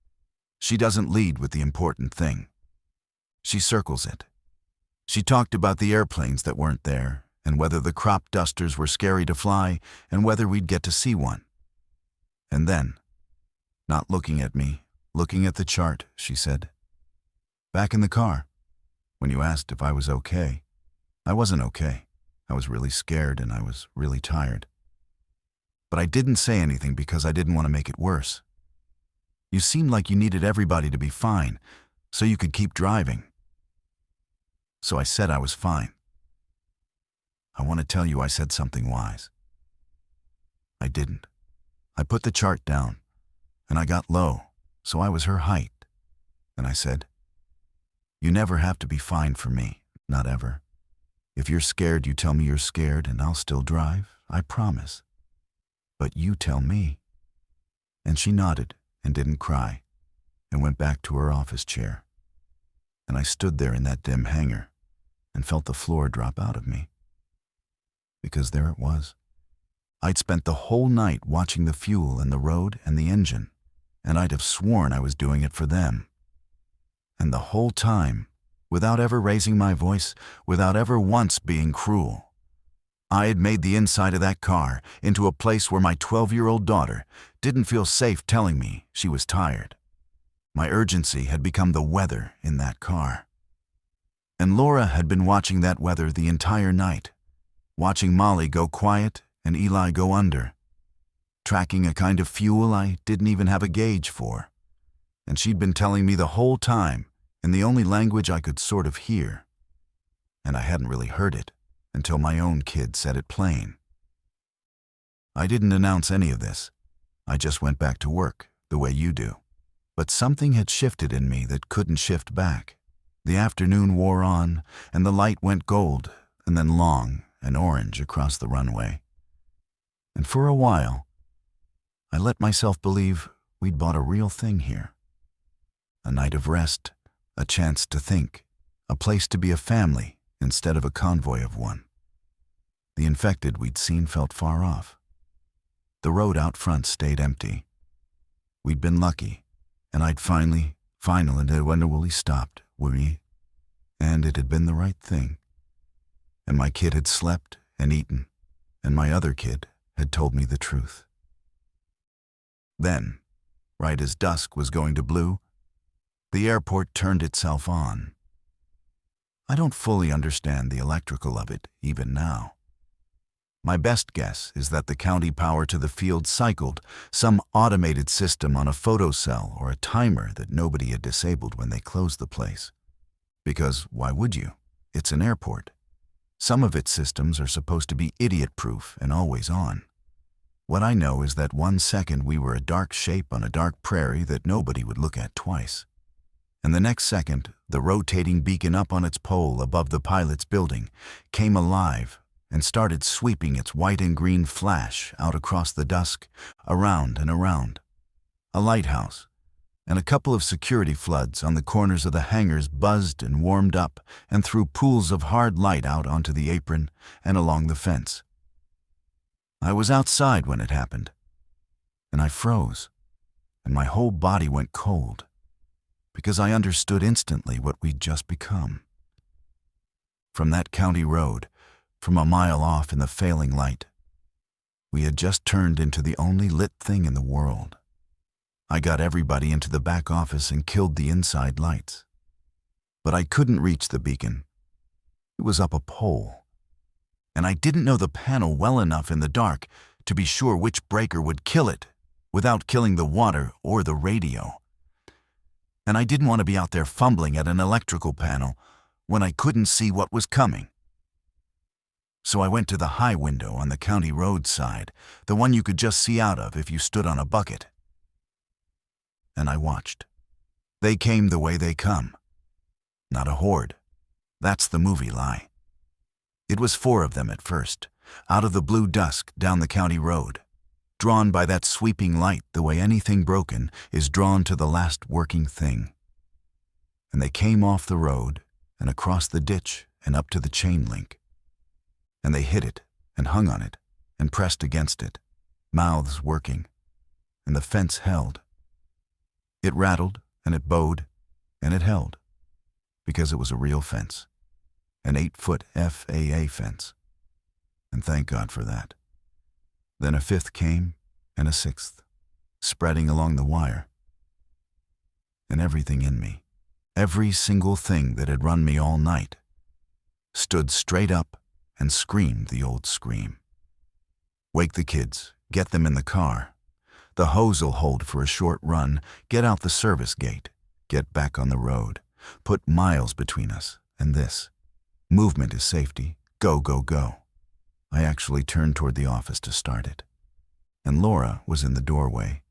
S1: She doesn't lead with the important thing. She circles it. She talked about the airplanes that weren't there, and whether the crop dusters were scary to fly, and whether we'd get to see one. And then, not looking at me, looking at the chart, she said, "Back in the car, when you asked if I was okay, I wasn't okay. I was really scared and I was really tired. But I didn't say anything because I didn't want to make it worse. You seemed like you needed everybody to be fine, so you could keep driving. So I said I was fine. I want to tell you I said something wise. I didn't. I put the chart down, and I got low, so I was her height. And I said, you never have to be fine for me, not ever. If you're scared, you tell me you're scared, and I'll still drive, I promise. But you tell me." And she nodded and didn't cry, and went back to her office chair. And I stood there in that dim hangar and felt the floor drop out of me. Because there it was. I'd spent the whole night watching the fuel and the road and the engine, and I'd have sworn I was doing it for them. And the whole time, without ever raising my voice, without ever once being cruel, I had made the inside of that car into a place where my 12-year-old daughter didn't feel safe telling me she was tired. My urgency had become the weather in that car. And Laura had been watching that weather the entire night, watching Molly go quiet and Eli go under, tracking a kind of fuel I didn't even have a gauge for. And she'd been telling me the whole time in the only language I could sort of hear. And I hadn't really heard it until my own kid said it plain. I didn't announce any of this. I just went back to work, the way you do. But something had shifted in me that couldn't shift back. The afternoon wore on, and the light went gold, and then long and orange across the runway. And for a while, I let myself believe we'd bought a real thing here. A night of rest, a chance to think, a place to be a family instead of a convoy of one. The infected we'd seen felt far off. The road out front stayed empty. We'd been lucky, and I'd finally stopped, and it had been the right thing. And my kid had slept and eaten, and my other kid had told me the truth. Then, right as dusk was going to blue, the airport turned itself on. I don't fully understand the electrical of it, even now. My best guess is that the county power to the field cycled some automated system on a photocell or a timer that nobody had disabled when they closed the place. Because why would you? It's an airport. Some of its systems are supposed to be idiot-proof and always on. What I know is that 1 second we were a dark shape on a dark prairie that nobody would look at twice. And the next second, the rotating beacon up on its pole above the pilot's building came alive and started sweeping its white and green flash out across the dusk, around and around. A lighthouse and a couple of security floods on the corners of the hangars buzzed and warmed up and threw pools of hard light out onto the apron and along the fence. I was outside when it happened, and I froze, and my whole body went cold, because I understood instantly what we'd just become. From that county road, from a mile off in the failing light, We had just turned into the only lit thing in the world. I got everybody into the back office and killed the inside lights. But I couldn't reach the beacon. It was up a pole. And I didn't know the panel well enough in the dark to be sure which breaker would kill it without killing the water or the radio. And I didn't want to be out there fumbling at an electrical panel when I couldn't see what was coming. So I went to the high window on the county road side, the one you could just see out of if you stood on a bucket. And I watched. They came the way they come. Not a horde. That's the movie lie. It was 4 of them at first, out of the blue dusk down the county road, drawn by that sweeping light the way anything broken is drawn to the last working thing. And they came off the road and across the ditch and up to the chain link. And they hit it and hung on it and pressed against it, mouths working, and the fence held. It rattled and it bowed and it held, because it was a real fence, an 8-foot FAA fence. And thank God for that. Then a 5th came and a 6th, spreading along the wire. And everything in me, every single thing that had run me all night, stood straight up and screamed the old scream. Wake the kids, get them in the car. The hose'll hold for a short run, get out the service gate, get back on the road, put miles between us and this. Movement is safety, go, go, go. I actually turned toward the office to start it. And Laura was in the doorway,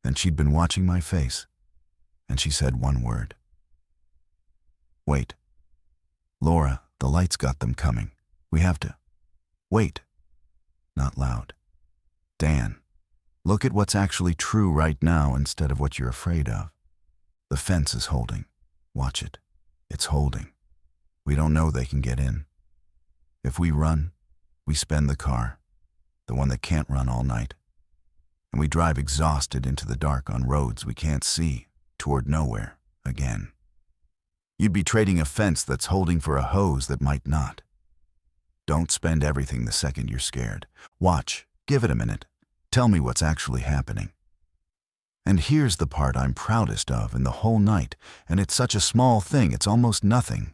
S1: and she'd been watching my face, and she said one word. Wait. Laura, the lights got them coming. We have to. Wait. Not loud. Dan, look at what's actually true right now instead of what you're afraid of. The fence is holding. Watch it. It's holding. We don't know they can get in. If we run, we spend the car, the one that can't run all night. And we drive exhausted into the dark on roads we can't see, toward nowhere, again. You'd be trading a fence that's holding for a hose that might not. Don't spend everything the second you're scared. Watch, give it a minute. Tell me what's actually happening. And here's the part I'm proudest of in the whole night, and it's such a small thing, it's almost nothing.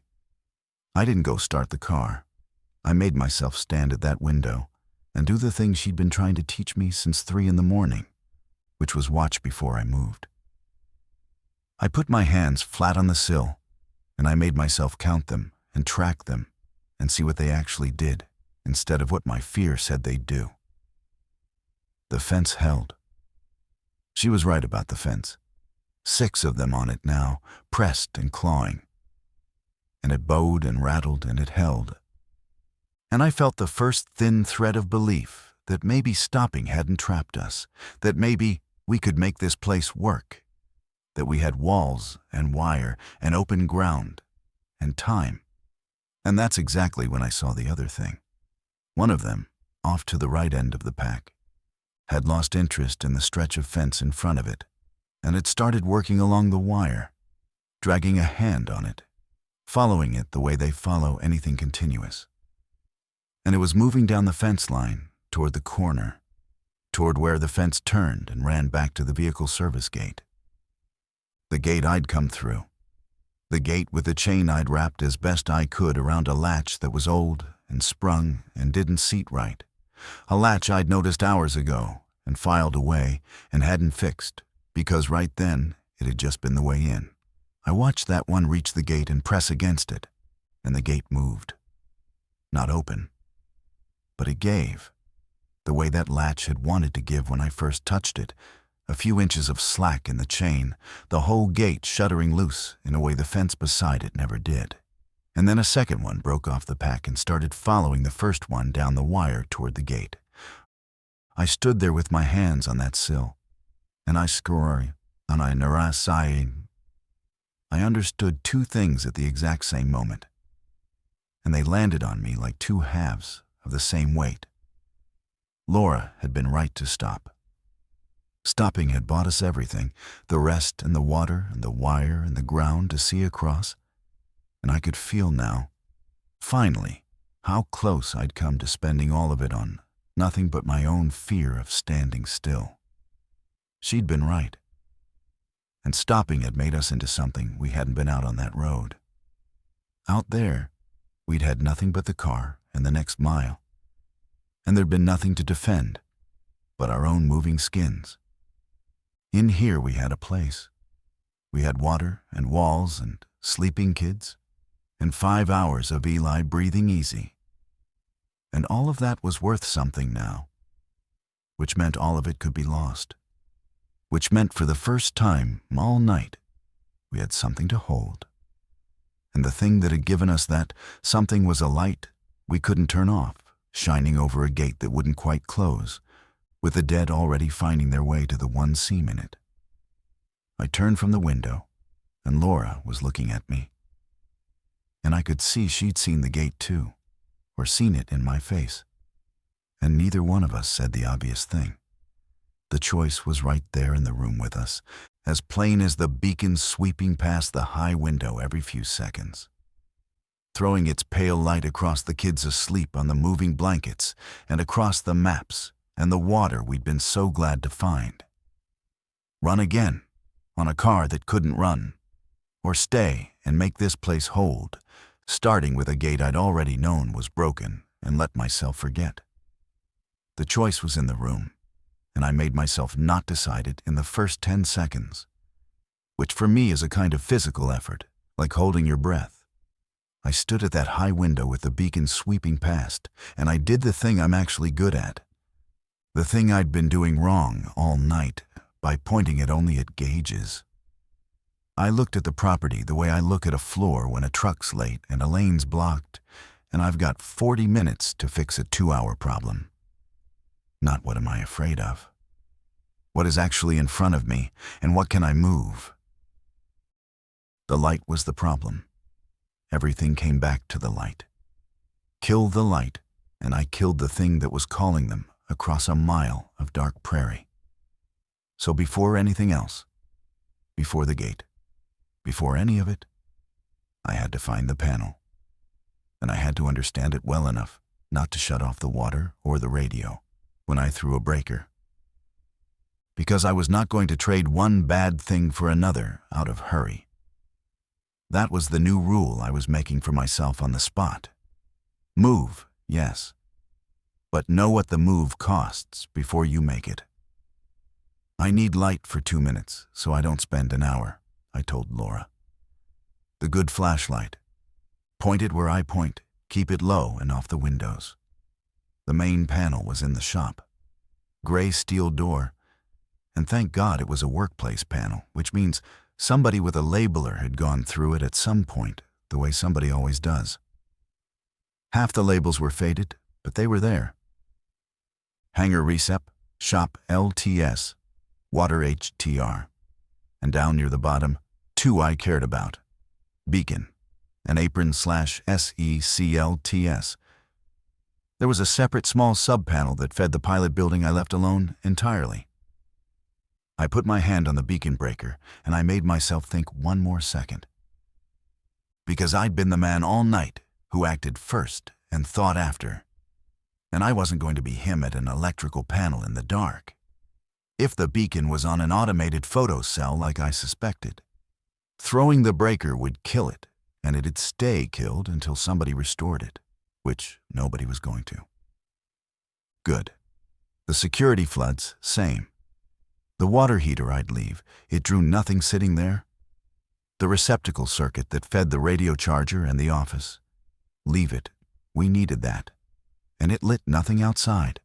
S1: I didn't go start the car. I made myself stand at that window and do the thing she'd been trying to teach me since 3 a.m, which was watch before I moved. I put my hands flat on the sill, and I made myself count them and track them and see what they actually did instead of what my fear said they'd do. The fence held. She was right about the fence. 6 of them on it now, pressed and clawing. And it bowed and rattled and it held. And I felt the first thin thread of belief that maybe stopping hadn't trapped us, that maybe we could make this place work, that we had walls and wire and open ground and time. And that's exactly when I saw the other thing. One of them, off to the right end of the pack, had lost interest in the stretch of fence in front of it, and had started working along the wire, dragging a hand on it, following it the way they follow anything continuous. And it was moving down the fence line toward the corner, toward where the fence turned and ran back to the vehicle service gate. The gate I'd come through. The gate with the chain I'd wrapped as best I could around a latch that was old and sprung and didn't seat right. A latch I'd noticed hours ago and filed away and hadn't fixed because right then it had just been the way in. I watched that one reach the gate and press against it, and the gate moved. Not open, but it gave, the way that latch had wanted to give when I first touched it, a few inches of slack in the chain, the whole gate shuddering loose in a way the fence beside it never did. And then a second one broke off the pack and started following the first one down the wire toward the gate. I stood there with my hands on that sill, and I scroll on a narration. I understood 2 things at the exact same moment, and they landed on me like 2 halves of the same weight. Laura had been right to stop. Stopping had bought us everything, the rest and the water and the wire and the ground to see across, and I could feel now, finally, how close I'd come to spending all of it on nothing but my own fear of standing still. She'd been right. And stopping had made us into something we hadn't been out on that road. Out there, we'd had nothing but the car and the next mile. And there'd been nothing to defend but our own moving skins. In here we had a place. We had water and walls and sleeping kids and 5 hours of Eli breathing easy. And all of that was worth something now, which meant all of it could be lost, which meant for the first time all night we had something to hold. And the thing that had given us that something was a light we couldn't turn off, shining over a gate that wouldn't quite close, with the dead already finding their way to the one seam in it. I turned from the window, and Laura was looking at me. And I could see she'd seen the gate too, or seen it in my face. And neither one of us said the obvious thing. The choice was right there in the room with us, as plain as the beacon sweeping past the high window every few seconds, throwing its pale light across the kids asleep on the moving blankets and across the maps and the water we'd been so glad to find. Run again, on a car that couldn't run, or stay and make this place hold, starting with a gate I'd already known was broken and let myself forget. The choice was in the room, and I made myself not decide it in the first 10 seconds, which for me is a kind of physical effort, like holding your breath. I stood at that high window with the beacon sweeping past, and I did the thing I'm actually good at. The thing I'd been doing wrong all night by pointing it only at gauges. I looked at the property the way I look at a floor when a truck's late and a lane's blocked, and I've got 40 minutes to fix a 2-hour problem. Not what am I afraid of? What is actually in front of me, and what can I move? The light was the problem. Everything came back to the light. Kill the light, and I killed the thing that was calling them across a mile of dark prairie. So before anything else, before the gate, before any of it, I had to find the panel. And I had to understand it well enough not to shut off the water or the radio when I threw a breaker. Because I was not going to trade one bad thing for another out of hurry. That was the new rule I was making for myself on the spot. Move, yes, but know what the move costs before you make it. I need light for 2 minutes so I don't spend an hour, I told Laura. The good flashlight. Point it where I point, keep it low and off the windows. The main panel was in the shop. Gray steel door, and thank God it was a workplace panel, which means somebody with a labeler had gone through it at some point, the way somebody always does. Half the labels were faded, but they were there. Hangar Recep, Shop LTS, Water HTR, and down near the bottom, 2 I cared about. Beacon, an apron / SECLTS. There was a separate small sub-panel that fed the pilot building I left alone entirely. I put my hand on the beacon breaker, and I made myself think one more second. Because I'd been the man all night who acted first and thought after. And I wasn't going to be him at an electrical panel in the dark. If the beacon was on an automated photo cell like I suspected, throwing the breaker would kill it, and it'd stay killed until somebody restored it, which nobody was going to. Good. The security floods, same. The water heater I'd leave, it drew nothing sitting there. The receptacle circuit that fed the radio charger and the office, leave it. We needed that. And it lit nothing outside.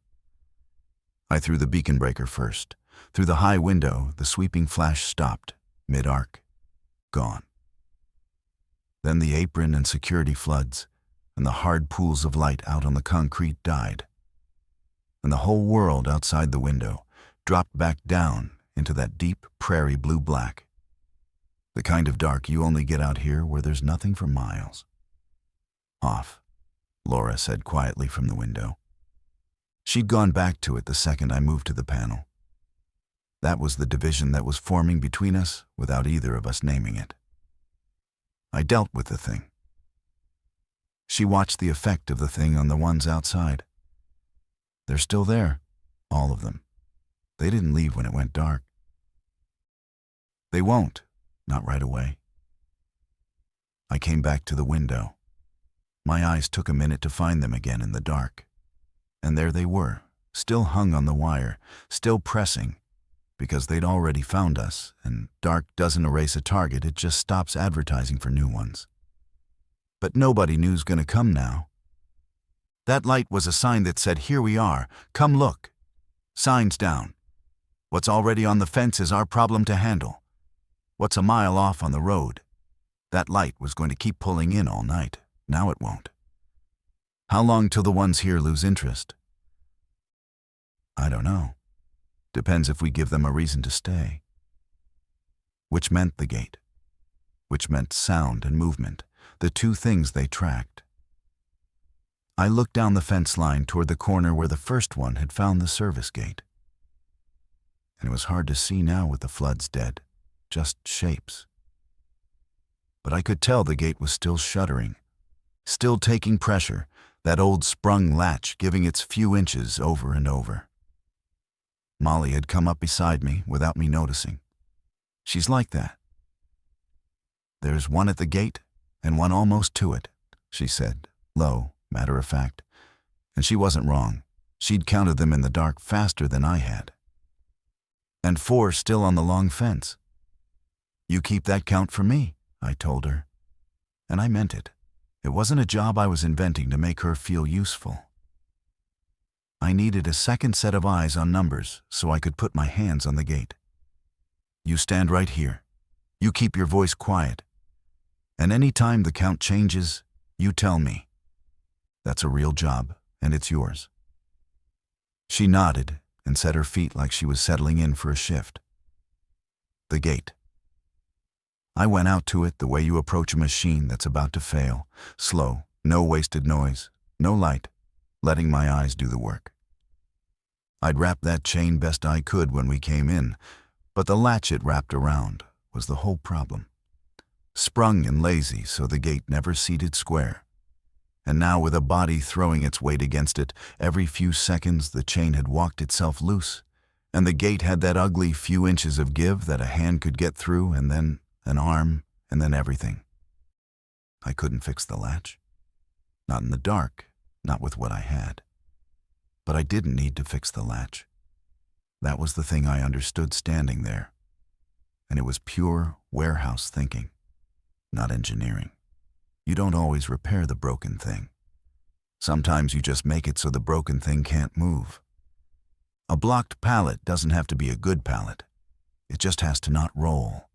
S1: I threw the beacon breaker first. Through the high window, the sweeping flash stopped, mid-arc. Gone. Then the apron and security floods, and the hard pools of light out on the concrete died. And the whole world outside the window dropped back down into that deep prairie blue-black. The kind of dark you only get out here where there's nothing for miles. Off, Laura said quietly from the window. She'd gone back to it the second I moved to the panel. That was the division that was forming between us without either of us naming it. I dealt with the thing. She watched the effect of the thing on the ones outside. They're still there, all of them. They didn't leave when it went dark. They won't, not right away. I came back to the window. My eyes took a minute to find them again in the dark. And there they were, still hung on the wire, still pressing, because they'd already found us, and dark doesn't erase a target, it just stops advertising for new ones. But nobody knew's gonna come now. That light was a sign that said, "Here we are, come look." Signs down. What's already on the fence is our problem to handle. What's a mile off on the road? That light was going to keep pulling in all night. Now it won't. How long till the ones here lose interest? I don't know. Depends if we give them a reason to stay. Which meant the gate. Which meant sound and movement, the two things they tracked. I looked down the fence line toward the corner where the first one had found the service gate. And it was hard to see now with the floods dead, just shapes. But I could tell the gate was still shuddering, still taking pressure, that old sprung latch giving its few inches over and over. Molly had come up beside me without me noticing. She's like that. "There's one at the gate and one almost to it," she said, low, matter of fact. And she wasn't wrong. She'd counted them in the dark faster than I had. "And 4 still on the long fence." "You keep that count for me," I told her. And I meant it. It wasn't a job I was inventing to make her feel useful. I needed a second set of eyes on numbers so I could put my hands on the gate. "You stand right here. You keep your voice quiet. And any time the count changes, you tell me. That's a real job, and it's yours." She nodded and set her feet like she was settling in for a shift. The gate. I went out to it the way you approach a machine that's about to fail, slow, no wasted noise, no light, letting my eyes do the work. I'd wrapped that chain best I could when we came in, but the latch it wrapped around was the whole problem. Sprung and lazy so the gate never seated square. And now with a body throwing its weight against it, every few seconds the chain had walked itself loose, and the gate had that ugly few inches of give that a hand could get through, and then an arm, and then everything. I couldn't fix the latch. Not in the dark, not with what I had. But I didn't need to fix the latch. That was the thing I understood standing there. And it was pure warehouse thinking, not engineering. You don't always repair the broken thing. Sometimes you just make it so the broken thing can't move. A blocked pallet doesn't have to be a good pallet. It just has to not roll.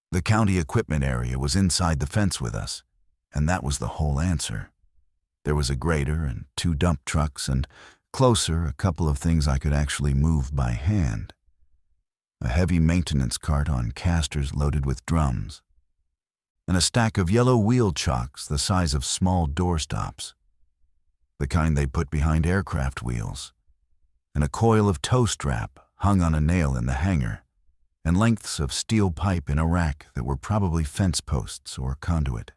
S1: The county equipment area was inside the fence with us, and that was the whole answer. There was a grader and 2 dump trucks, and closer, a couple of things I could actually move by hand. A heavy maintenance cart on casters loaded with drums, and a stack of yellow wheel chocks the size of small doorstops, the kind they put behind aircraft wheels, and a coil of tow strap hung on a nail in the hangar, and lengths of steel pipe in a rack that were probably fence posts or conduit.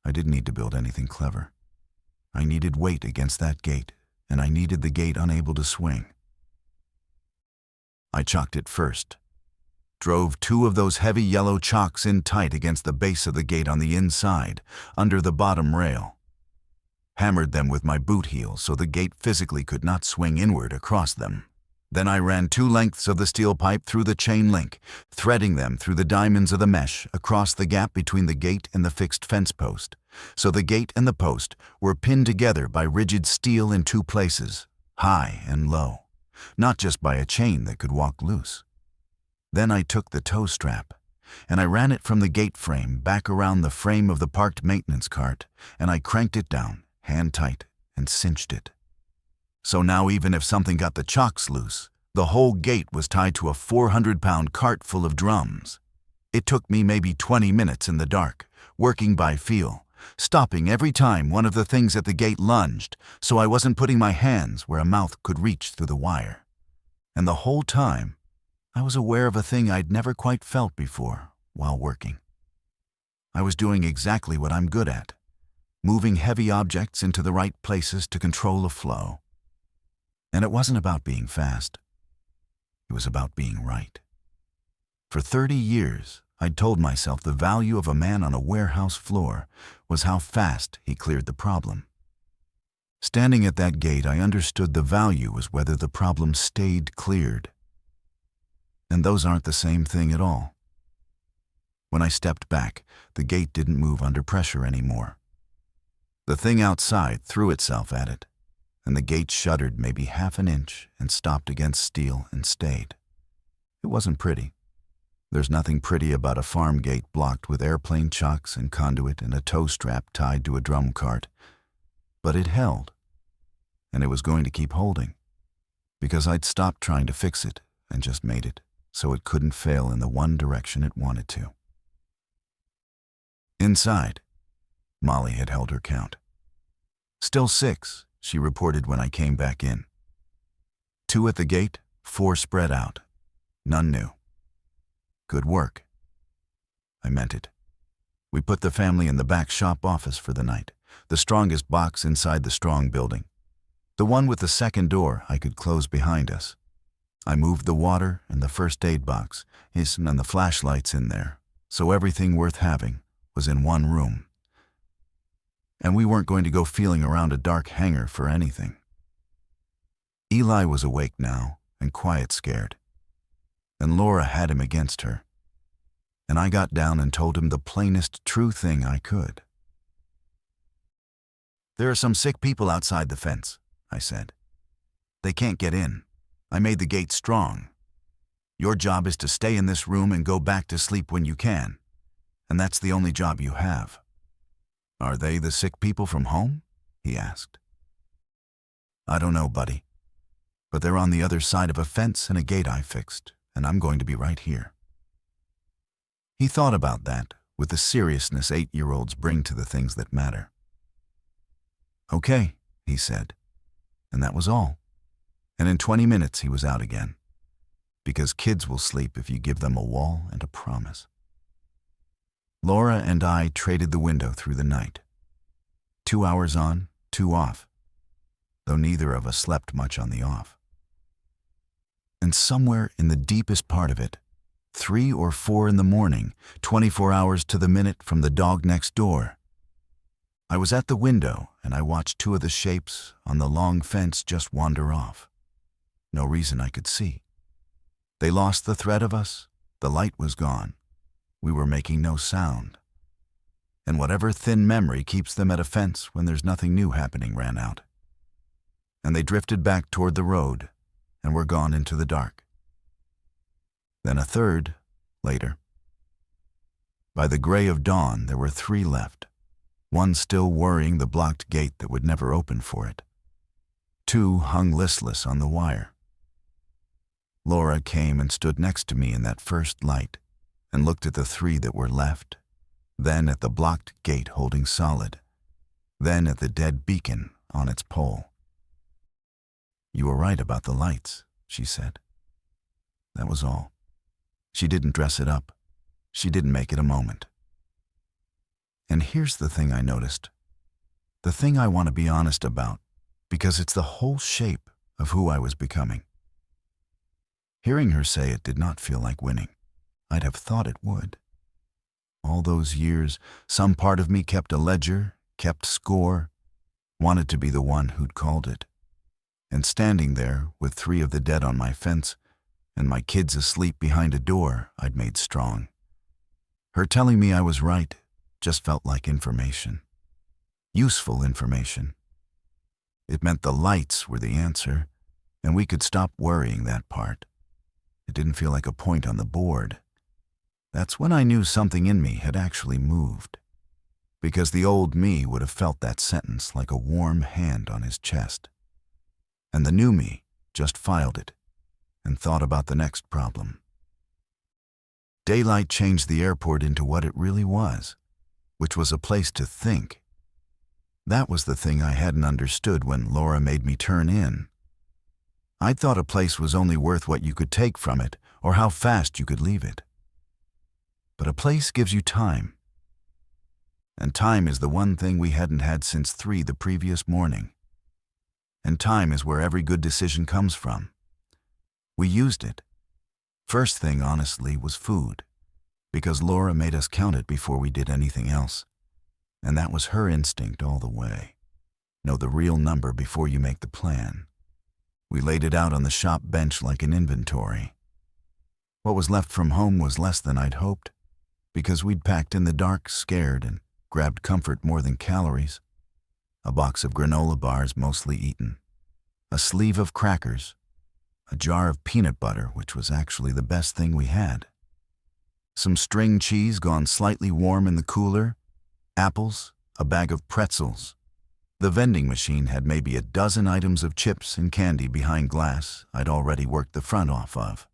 S1: I didn't need to build anything clever. I needed weight against that gate, and I needed the gate unable to swing. I chocked it first. Drove 2 of those heavy yellow chocks in tight against the base of the gate on the inside, under the bottom rail. Hammered them with my boot heel so the gate physically could not swing inward across them. Then I ran 2 lengths of the steel pipe through the chain link, threading them through the diamonds of the mesh across the gap between the gate and the fixed fence post, so the gate and the post were pinned together by rigid steel in 2 places, high and low, not just by a chain that could walk loose. Then I took the tow strap, and I ran it from the gate frame back around the frame of the parked maintenance cart, and I cranked it down, hand tight, and cinched it. So now even if something got the chocks loose, the whole gate was tied to a 400-pound cart full of drums. It took me maybe 20 minutes in the dark, working by feel, stopping every time one of the things at the gate lunged, so I wasn't putting my hands where a mouth could reach through the wire. And the whole time, I was aware of a thing I'd never quite felt before while working. I was doing exactly what I'm good at, moving heavy objects into the right places to control a flow. And it wasn't about being fast. It was about being right. For 30 years, I'd told myself the value of a man on a warehouse floor was how fast he cleared the problem. Standing at that gate, I understood the value was whether the problem stayed cleared. And those aren't the same thing at all. When I stepped back, the gate didn't move under pressure anymore. The thing outside threw itself at it, and the gate shuddered maybe half an inch and stopped against steel and stayed. It wasn't pretty. There's nothing pretty about a farm gate blocked with airplane chocks and conduit and a tow strap tied to a drum cart. But it held, and it was going to keep holding, because I'd stopped trying to fix it and just made it so it couldn't fail in the one direction it wanted to. Inside, Molly had held her count. Still 6, she reported when I came back in. 2 at the gate, 4 spread out. None new. Good work. I meant it. We put the family in the back shop office for the night, the strongest box inside the strong building. The one with the second door I could close behind us. I moved the water and the first aid box, and the flashlights in there, so everything worth having was in one room. And we weren't going to go feeling around a dark hangar for anything. Eli was awake now and quiet scared. And Laura had him against her. And I got down and told him the plainest true thing I could. "There are some sick people outside the fence," I said. "They can't get in. I made the gate strong. Your job is to stay in this room and go back to sleep when you can. And that's the only job you have." "Are they the sick people from home?" he asked. "I don't know, buddy. But they're on the other side of a fence and a gate I fixed, and I'm going to be right here." He thought about that with the seriousness 8-year-olds bring to the things that matter. "Okay," he said, and that was all. And in 20 minutes he was out again, because kids will sleep if you give them a wall and a promise. Laura and I traded the window through the night. 2 hours on, 2 off, though neither of us slept much on the off. And somewhere in the deepest part of it, 3 or 4 in the morning, 24 hours to the minute from the dog next door, I was at the window and I watched 2 of the shapes on the long fence just wander off. No reason I could see. They lost the threat of us, the light was gone. We were making no sound. And whatever thin memory keeps them at a fence when there's nothing new happening ran out. And they drifted back toward the road and were gone into the dark. Then a third, later. By the gray of dawn, there were 3 left, one still worrying the blocked gate that would never open for it. 2 hung listless on the wire. Laura came and stood next to me in that first light and looked at the 3 that were left, then at the blocked gate holding solid, then at the dead beacon on its pole. "You were right about the lights," she said. That was all. She didn't dress it up. She didn't make it a moment. And here's the thing I noticed. The thing I want to be honest about, because it's the whole shape of who I was becoming. Hearing her say it did not feel like winning. I'd have thought it would. All those years, some part of me kept a ledger, kept score, wanted to be the one who'd called it. And standing there with 3 of the dead on my fence and my kids asleep behind a door I'd made strong. Her telling me I was right just felt like information. Useful information. It meant the lights were the answer, and we could stop worrying that part. It didn't feel like a point on the board. That's when I knew something in me had actually moved, because the old me would have felt that sentence like a warm hand on his chest. And the new me just filed it and thought about the next problem. Daylight changed the airport into what it really was, which was a place to think. That was the thing I hadn't understood when Laura made me turn in. I'd thought a place was only worth what you could take from it or how fast you could leave it. But a place gives you time. And time is the one thing we hadn't had since 3 the previous morning. And time is where every good decision comes from. We used it. First thing, honestly, was food, because Laura made us count it before we did anything else. And that was her instinct all the way. Know the real number before you make the plan. We laid it out on the shop bench like an inventory. What was left from home was less than I'd hoped, because we'd packed in the dark, scared, and grabbed comfort more than calories. A box of granola bars mostly eaten, a sleeve of crackers, a jar of peanut butter, which was actually the best thing we had, some string cheese gone slightly warm in the cooler, apples, a bag of pretzels. The vending machine had maybe a dozen items of chips and candy behind glass I'd already worked the front off of.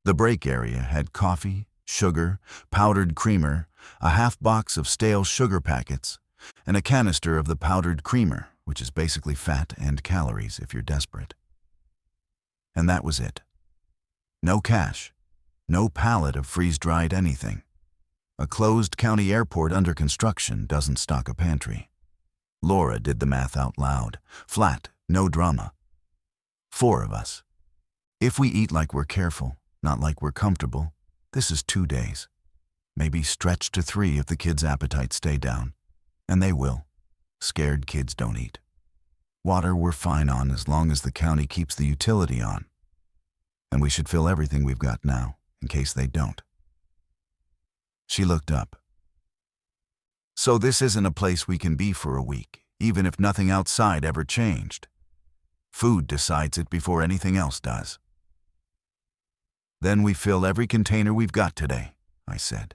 S1: The break area had coffee, sugar, powdered creamer, a half box of stale sugar packets, and a canister of the powdered creamer, which is basically fat and calories if you're desperate. And that was it. No cash, no pallet of freeze-dried anything. A closed county airport under construction doesn't stock a pantry. Laura did the math out loud, flat, no drama. 4 of us. If we eat like we're careful, not like we're comfortable, this is 2 days. Maybe stretch to 3 if the kids' appetites stay down. And they will. Scared kids don't eat. Water we're fine on as long as the county keeps the utility on. And we should fill everything we've got now, in case they don't. She looked up. So this isn't a place we can be for a week, even if nothing outside ever changed. Food decides it before anything else does. Then we fill every container we've got today, I said.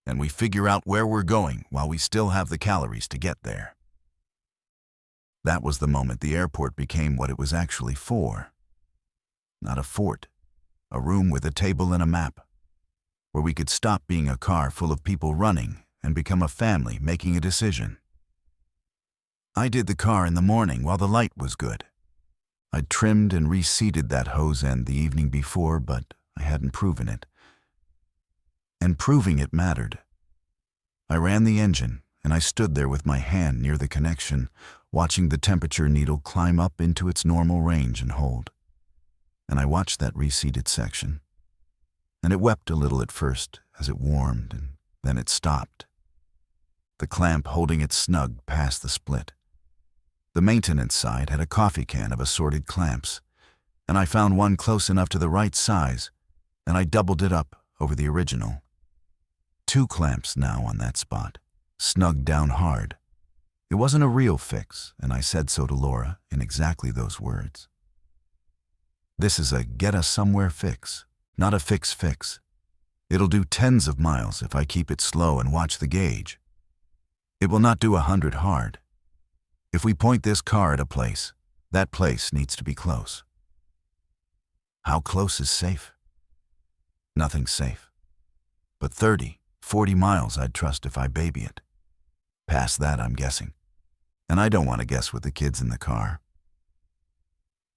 S1: And we figure out where we're going while we still have the calories to get there. That was the moment the airport became what it was actually for. Not a fort, a room with a table and a map, where we could stop being a car full of people running and become a family making a decision. I did the car in the morning while the light was good. I'd trimmed and reseated that hose end the evening before, but I hadn't proven it. And proving it mattered. I ran the engine, and I stood there with my hand near the connection, watching the temperature needle climb up into its normal range and hold. And I watched that reseated section. And it wept a little at first as it warmed, and then it stopped. The clamp holding it snug past the split. The maintenance side had a coffee can of assorted clamps, and I found one close enough to the right size, and I doubled it up over the original. 2 clamps now on that spot, snugged down hard. It wasn't a real fix, and I said so to Laura in exactly those words. This is a get-us-somewhere fix, not a fix. It'll do tens of miles if I keep it slow and watch the gauge. It will not do 100 hard. If we point this car at a place, that place needs to be close. How close is safe? Nothing's safe. But 30, 40 miles I'd trust if I baby it. Past that, I'm guessing. And I don't want to guess with the kids in the car.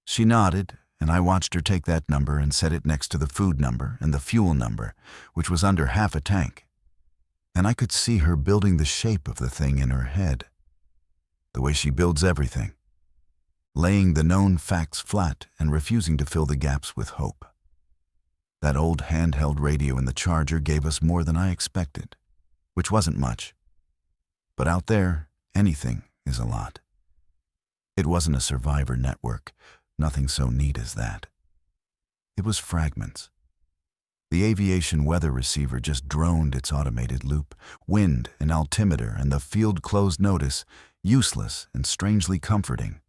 S1: She nodded, and I watched her take that number and set it next to the food number and the fuel number, which was under half a tank. And I could see her building the shape of the thing in her head. The way she builds everything. Laying the known facts flat and refusing to fill the gaps with hope. That old handheld radio in the charger gave us more than I expected, which wasn't much. But out there, anything is a lot. It wasn't a survivor network, nothing so neat as that. It was fragments. The aviation weather receiver just droned its automated loop, wind and altimeter and the field-closed notice, useless and strangely comforting,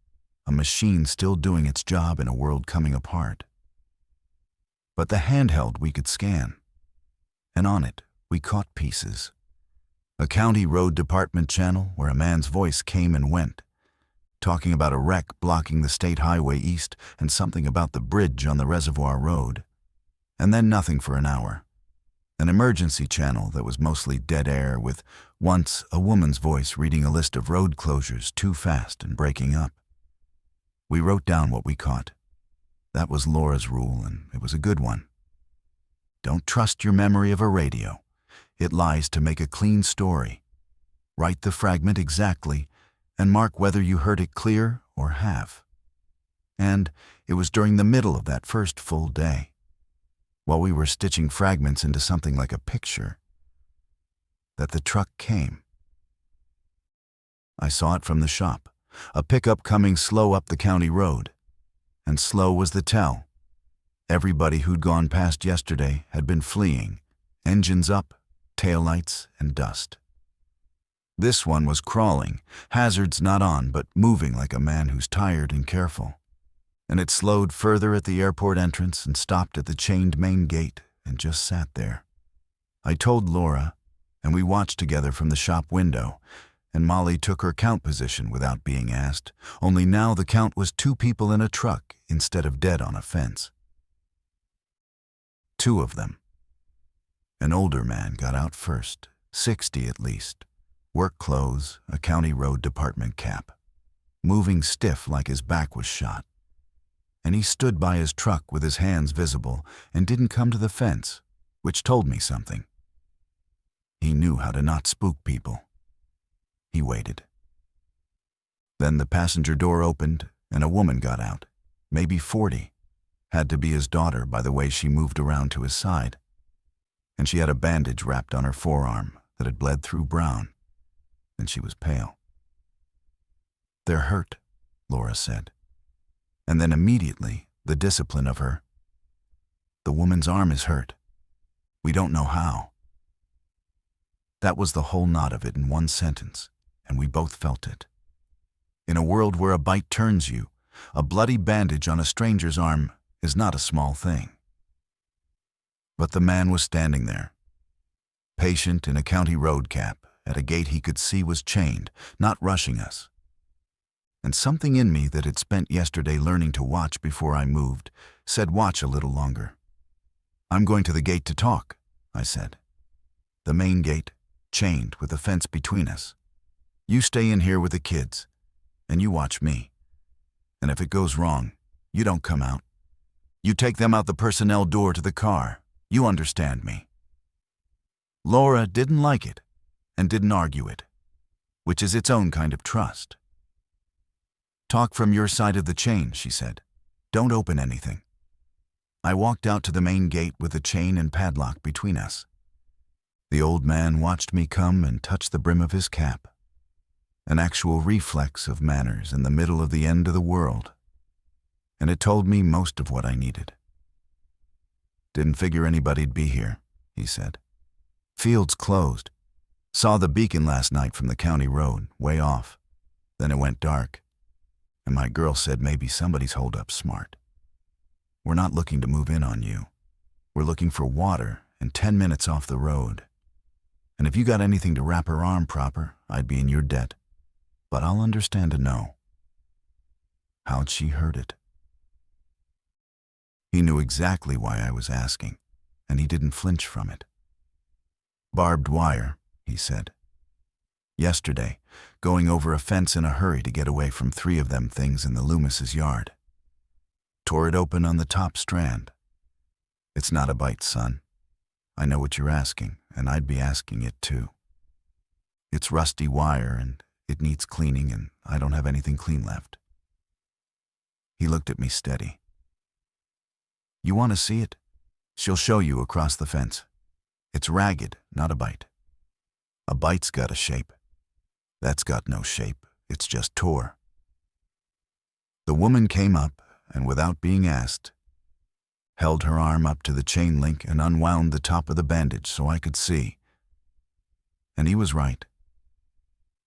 S1: a machine still doing its job in a world coming apart. But the handheld we could scan, and on it we caught pieces. A county road department channel where a man's voice came and went, talking about a wreck blocking the state highway east and something about the bridge on the reservoir road. And then nothing for an hour. An emergency channel that was mostly dead air with once a woman's voice reading a list of road closures too fast and breaking up. We wrote down what we caught. That was Laura's rule, and it was a good one. Don't trust your memory of a radio. It lies to make a clean story. Write the fragment exactly and mark whether you heard it clear or half. And it was during the middle of that first full day, while we were stitching fragments into something like a picture, that the truck came. I saw it from the shop, a pickup coming slow up the county road. And slow was the tell. Everybody who'd gone past yesterday had been fleeing, engines up, taillights, and dust. This one was crawling, hazards not on, but moving like a man who's tired and careful. And it slowed further at the airport entrance and stopped at the chained main gate and just sat there. I told Laura, and we watched together from the shop window, and Molly took her count position without being asked, only now the count was 2 people in a truck instead of dead on a fence. 2 of them. An older man got out first, 60 at least, work clothes, a county road department cap, moving stiff like his back was shot. And he stood by his truck with his hands visible and didn't come to the fence, which told me something. He knew how to not spook people. He waited. Then the passenger door opened and a woman got out, maybe 40. Had to be his daughter by the way she moved around to his side. And she had a bandage wrapped on her forearm that had bled through brown, and she was pale. "They're hurt," Laura said. And then immediately, the discipline of her. "The woman's arm is hurt. We don't know how." That was the whole knot of it in one sentence, and we both felt it. In a world where a bite turns you, a bloody bandage on a stranger's arm is not a small thing. But the man was standing there, patient in a county road cap, at a gate he could see was chained, not rushing us. And something in me that had spent yesterday learning to watch before I moved said watch a little longer. "I'm going to the gate to talk," I said. "The main gate, chained with a fence between us. You stay in here with the kids, and you watch me. And if it goes wrong, you don't come out. You take them out the personnel door to the car. You understand me." Laura didn't like it, and didn't argue it, which is its own kind of trust. "Talk from your side of the chain," she said. "Don't open anything." I walked out to the main gate with the chain and padlock between us. The old man watched me come and touch the brim of his cap. An actual reflex of manners in the middle of the end of the world. And it told me most of what I needed. "Didn't figure anybody'd be here," he said. "Field's closed. Saw the beacon last night from the county road, way off. Then it went dark. And my girl said maybe somebody's holed up smart. We're not looking to move in on you. We're looking for water and 10 minutes off the road. And if you got anything to wrap her arm proper, I'd be in your debt. But I'll understand a no." How'd she heard it? He knew exactly why I was asking, and he didn't flinch from it. "Barbed wire," he said. "Yesterday, going over a fence in a hurry to get away from 3 of them things in the Loomis's yard. Tore it open on the top strand. It's not a bite, son. I know what you're asking, and I'd be asking it too. It's rusty wire, and it needs cleaning, and I don't have anything clean left." He looked at me steady. "You want to see it? She'll show you across the fence. It's ragged, not a bite. A bite's got a shape. That's got no shape, it's just tore." The woman came up, and without being asked, held her arm up to the chain link and unwound the top of the bandage so I could see. And he was right.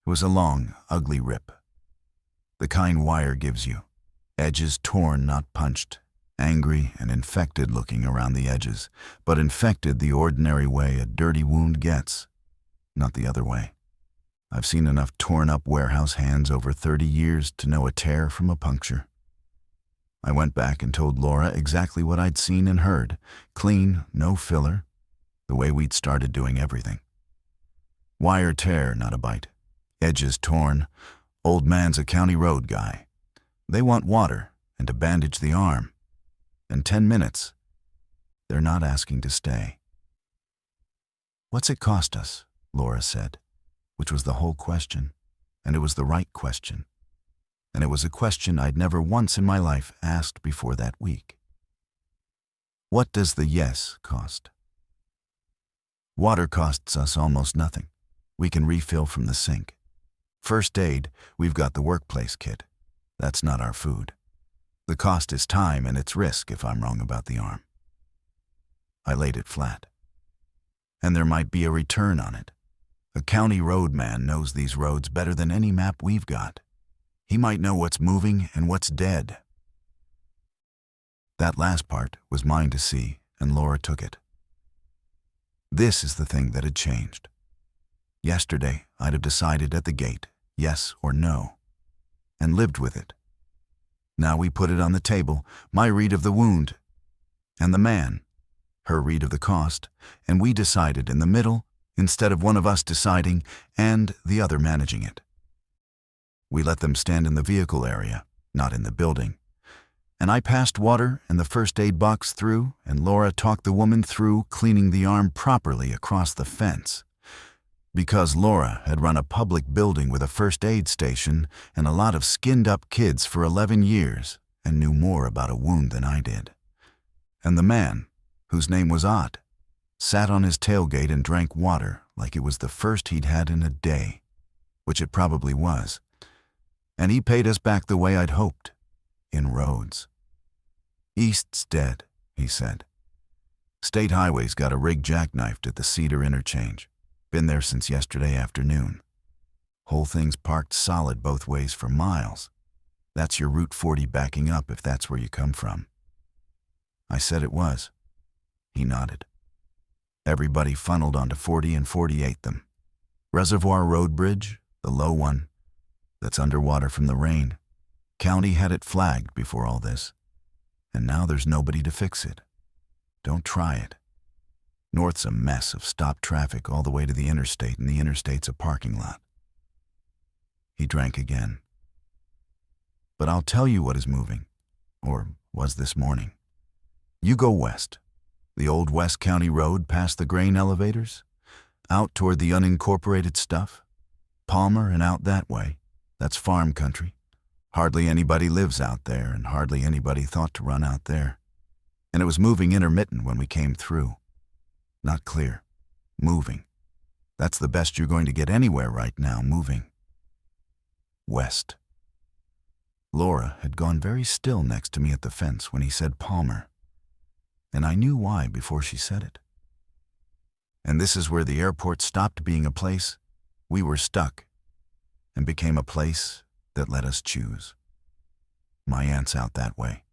S1: It was a long, ugly rip. The kind wire gives you. Edges torn, not punched. Angry and infected looking around the edges, but infected the ordinary way a dirty wound gets, not the other way. I've seen enough torn-up warehouse hands over 30 years to know a tear from a puncture. I went back and told Laura exactly what I'd seen and heard. Clean, no filler, the way we'd started doing everything. Wire tear, not a bite. Edges torn. Old man's a county road guy. They want water and to bandage the arm. And 10 minutes. They're not asking to stay. "What's it cost us?" Laura said. which was the whole question, and it was the right question. And it was a question I'd never once in my life asked before that week. What does the yes cost? Water costs us almost nothing. We can refill from the sink. First aid, we've got the workplace kit. That's not our food. The cost is time and it's risk if I'm wrong about the arm. I laid it flat. And there might be a return on it. A county road man knows these roads better than any map we've got. He might know what's moving and what's dead. That last part was mine to see, and Laura took it. This is the thing that had changed. Yesterday, I'd have decided at the gate, yes or no, and lived with it. Now we put it on the table, my read of the wound, and the man, her read of the cost, and we decided in the middle, instead of one of us deciding and the other managing it. We let them stand in the vehicle area, not in the building. And I passed water and the first aid box through, and Laura talked the woman through cleaning the arm properly across the fence. Because Laura had run a public building with a first aid station and a lot of skinned-up kids for 11 years and knew more about a wound than I did. And the man, whose name was Ott, sat on his tailgate and drank water like it was the first he'd had in a day, which it probably was. And he paid us back the way I'd hoped, in roads. East's dead, he said. State Highway's got a rig jackknifed at the Cedar interchange. Been there since yesterday afternoon. Whole thing's parked solid both ways for miles. That's your Route 40 backing up if that's where you come from. I said it was. He nodded. Everybody funneled onto 40 and 48 them. Reservoir Road Bridge, the low one, that's underwater from the rain. County had it flagged before all this, and now there's nobody to fix it. Don't try it. North's a mess of stopped traffic all the way to the interstate, and the interstate's a parking lot. He drank again. But I'll tell you what is moving, or was this morning. You go west, the old West County Road past the grain elevators, out toward the unincorporated stuff, Palmer and out that way. That's farm country. Hardly anybody lives out there, and hardly anybody thought to run out there. And it was moving intermittent when we came through. Not clear. Moving. That's the best you're going to get anywhere right now, moving. West. Laura had gone very still next to me at the fence when he said Palmer, and I knew why before she said it. And this is where the airport stopped being a place we were stuck and became a place that let us choose. My aunt's out that way,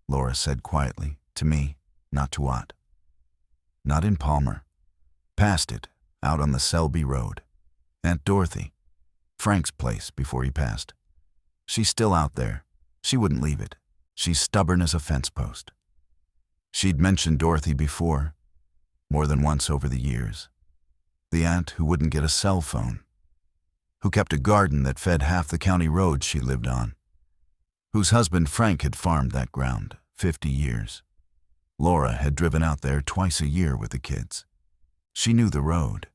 S1: Laura said quietly, to me, not to Ott. Not in Palmer. Past it, out on the Selby Road. Aunt Dorothy. Frank's place before he passed. She's still out there. She wouldn't leave it. She's stubborn as a fence post. She'd mentioned Dorothy before, more than once over the years. The aunt who wouldn't get a cell phone, who kept a garden that fed half the county roads she lived on, whose husband Frank had farmed that ground 50 years. Laura had driven out there twice a year with the kids. She knew the road.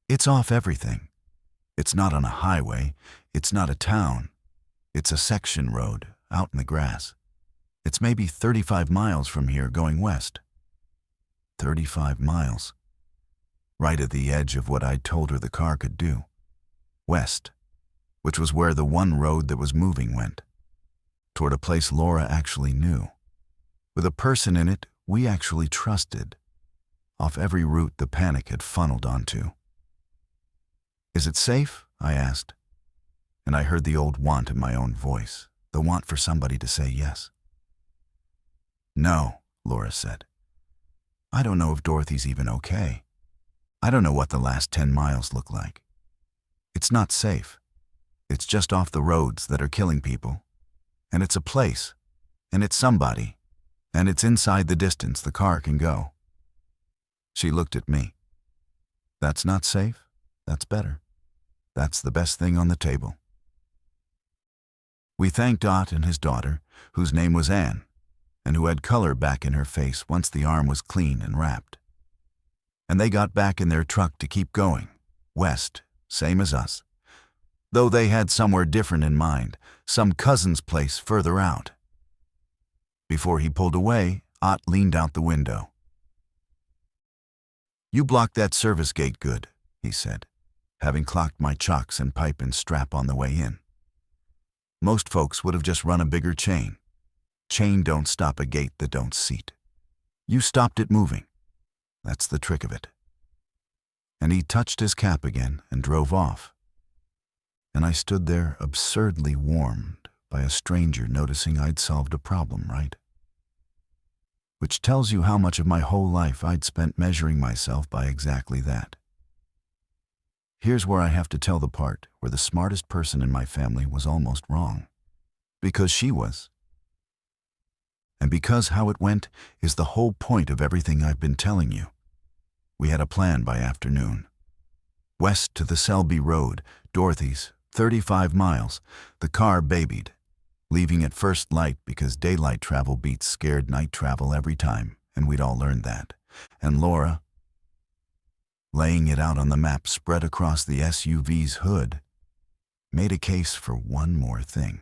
S1: It's off everything. It's not on a highway. It's not a town. It's a section road out in the grass. It's maybe 35 miles from here going west. 35 miles. Right at the edge of what I'd told her the car could do. West, which was where the one road that was moving went. Toward a place Laura actually knew. With a person in it we actually trusted. Off every route the panic had funneled onto. Is it safe? I asked. And I heard the old want in my own voice, the want for somebody to say yes. No, Laura said. I don't know if Dorothy's even okay. I don't know what the last 10 miles look like. It's not safe. It's just off the roads that are killing people. And it's a place. And it's somebody. And it's inside the distance the car can go. She looked at me. That's not safe. That's better. That's the best thing on the table. We thanked Ott and his daughter, whose name was Anne, and who had color back in her face once the arm was clean and wrapped. And they got back in their truck to keep going, west, same as us. Though they had somewhere different in mind, some cousin's place further out. Before he pulled away, Ott leaned out the window. "You blocked that service gate good," he said, having clocked my chocks and pipe and strap on the way in. "Most folks would have just run a bigger chain. Chain don't stop a gate that don't seat. You stopped it moving. That's the trick of it." And he touched his cap again and drove off. And I stood there absurdly warmed by a stranger noticing I'd solved a problem, right? Which tells you how much of my whole life I'd spent measuring myself by exactly that. Here's where I have to tell the part where the smartest person in my family was almost wrong. Because she was. And because how it went is the whole point of everything I've been telling you. We had a plan by afternoon. West to the Selby Road, Dorothy's, 35 miles, the car babied, leaving at first light because daylight travel beats scared night travel every time, and we'd all learned that. And Laura, laying it out on the map spread across the SUV's hood, made a case for one more thing.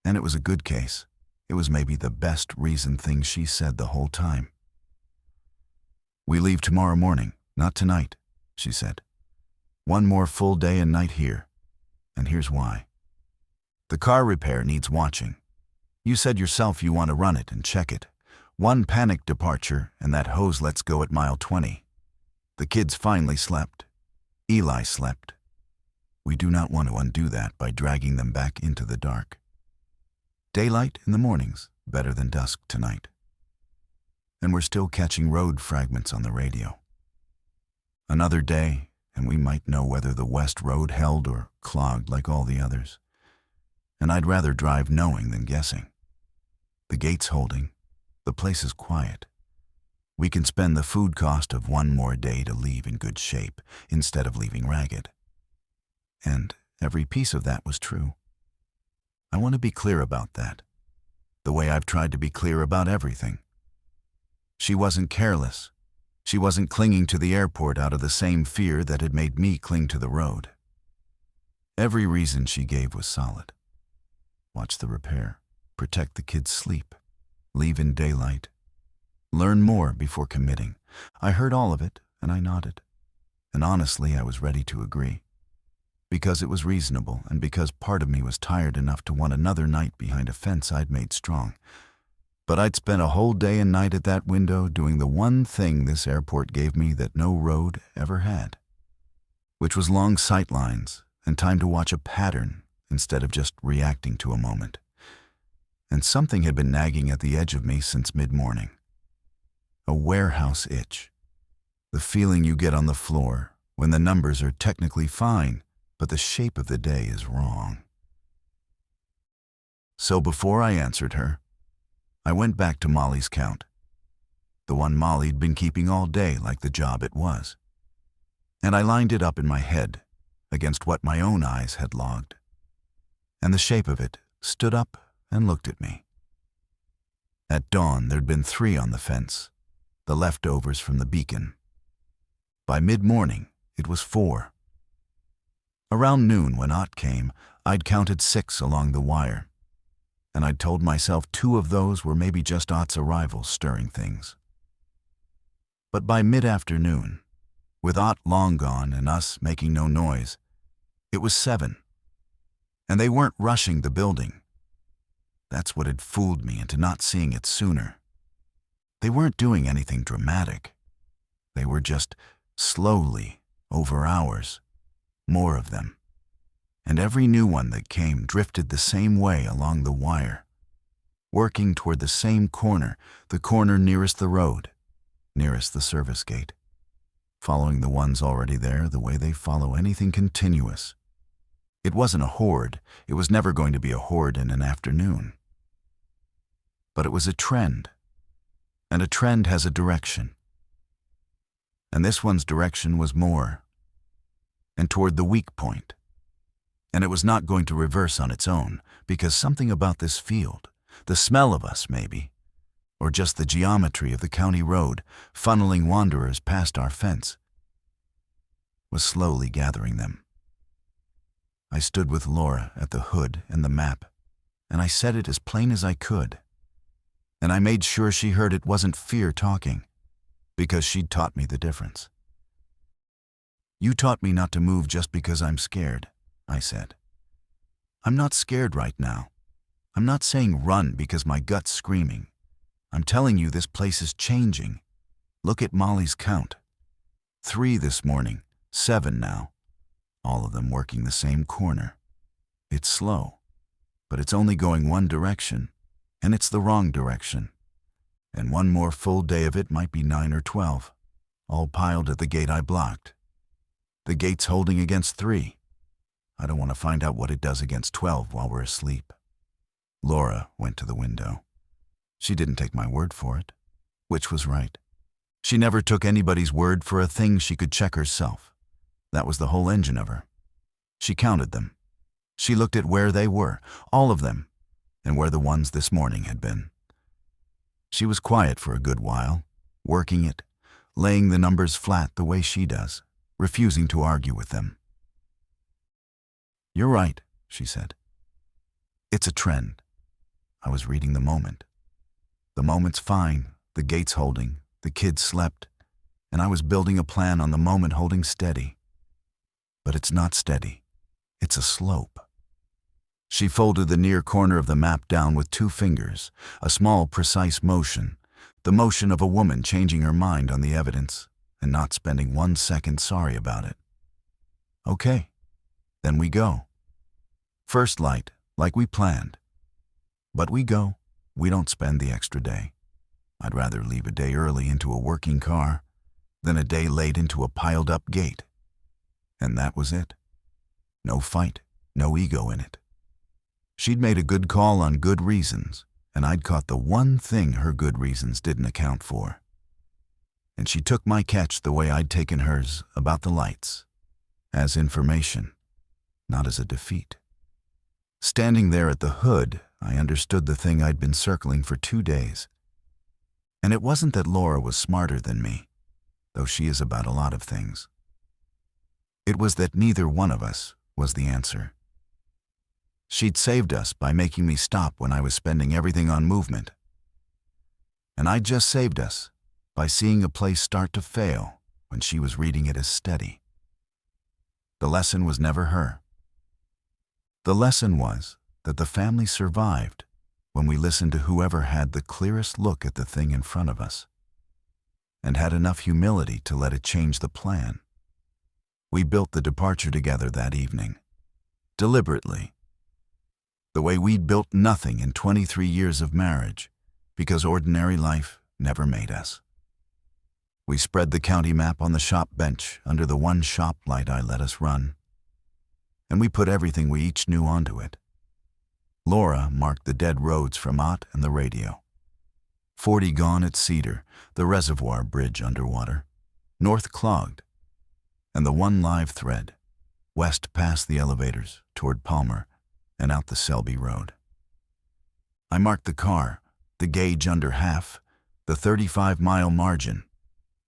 S1: And it was a good case. It was maybe the best reasoned thing she said the whole time. "We leave tomorrow morning, not tonight," she said. "One more full day and night here. And here's why. The car repair needs watching. You said yourself you want to run it and check it. One panic departure and that hose lets go at mile 20. The kids finally slept. Eli slept. We do not want to undo that by dragging them back into the dark. Daylight in the mornings, better than dusk tonight. And we're still catching road fragments on the radio. Another day, and we might know whether the West Road held or clogged like all the others. And I'd rather drive knowing than guessing. The gate's holding. The place is quiet. We can spend the food cost of one more day to leave in good shape instead of leaving ragged. And every piece of that was true. I want to be clear about that, the way I've tried to be clear about everything. She wasn't careless. She wasn't clinging to the airport out of the same fear that had made me cling to the road. Every reason she gave was solid. Watch the repair, protect the kids' sleep, leave in daylight, learn more before committing. I heard all of it, and I nodded. And honestly, I was ready to agree. Because it was reasonable, and because part of me was tired enough to want another night behind a fence I'd made strong. But I'd spent a whole day and night at that window doing the one thing this airport gave me that no road ever had, which was long sight lines and time to watch a pattern instead of just reacting to a moment. And something had been nagging at the edge of me since mid-morning. A warehouse itch. The feeling you get on the floor when the numbers are technically fine, but the shape of the day is wrong. So before I answered her, I went back to Molly's count. The one Molly'd been keeping all day like the job it was. And I lined it up in my head against what my own eyes had logged. And the shape of it stood up and looked at me. At dawn, there'd been 3 on the fence, the leftovers from the beacon. By mid-morning, it was 4. Around noon, when Ott came, I'd counted 6 along the wire, and I'd told myself 2 of those were maybe just Ott's arrival stirring things. But by mid-afternoon, with Ott long gone and us making no noise, it was 7. And they weren't rushing the building. That's what had fooled me into not seeing it sooner. They weren't doing anything dramatic. They were just slowly, over hours, more of them. And every new one that came drifted the same way along the wire, working toward the same corner, the corner nearest the road, nearest the service gate, following the ones already there the way they follow anything continuous. It wasn't a horde. It was never going to be a horde in an afternoon. But it was a trend, and a trend has a direction. And this one's direction was more, and toward the weak point. And it was not going to reverse on its own, because something about this field, the smell of us maybe, or just the geometry of the county road, funneling wanderers past our fence, was slowly gathering them. I stood with Laura at the hood and the map, and I said it as plain as I could. And I made sure she heard it wasn't fear talking, because she'd taught me the difference. "You taught me not to move just because I'm scared," I said. "I'm not scared right now. I'm not saying run because my gut's screaming. I'm telling you this place is changing. Look at Molly's count. 3 this morning, 7 now. All of them working the same corner. It's slow, but it's only going one direction, and it's the wrong direction. And one more full day of it might be 9 or 12, all piled at the gate I blocked. The gate's holding against 3. I don't want to find out what it does against 12 while we're asleep." Laura went to the window. She didn't take my word for it, which was right. She never took anybody's word for a thing she could check herself. That was the whole engine of her. She counted them. She looked at where they were, all of them, and where the ones this morning had been. She was quiet for a good while, working it, laying the numbers flat the way she does, refusing to argue with them. "You're right," she said. "It's a trend." I was reading the moment. The moment's fine, the gate's holding, the kids slept, and I was building a plan on the moment holding steady. But it's not steady. It's a slope. She folded the near corner of the map down with 2 fingers, a small, precise motion, the motion of a woman changing her mind on the evidence and not spending 1 second sorry about it. "Okay, then we go. First light, like we planned. But we go. We don't spend the extra day. I'd rather leave a day early into a working car than a day late into a piled-up gate." And that was it. No fight, no ego in it. She'd made a good call on good reasons, and I'd caught the one thing her good reasons didn't account for. And she took my catch the way I'd taken hers about the lights, as information, not as a defeat. Standing there at the hood, I understood the thing I'd been circling for 2 days. And it wasn't that Laura was smarter than me, though she is about a lot of things. It was that neither one of us was the answer. She'd saved us by making me stop when I was spending everything on movement. And I'd just saved us by seeing a place start to fail when she was reading it as steady. The lesson was never her. The lesson was that the family survived when we listened to whoever had the clearest look at the thing in front of us and had enough humility to let it change the plan. We built the departure together that evening, deliberately, the way we'd built nothing in 23 years of marriage, because ordinary life never made us. We spread the county map on the shop bench under the one shop light I let us run, and we put everything we each knew onto it. Laura marked the dead roads from Ott and the radio. 40 gone at Cedar, the reservoir bridge underwater, north clogged, and the one live thread, west past the elevators, toward Palmer, and out the Selby Road. I marked the car, the gauge under half, the 35-mile margin,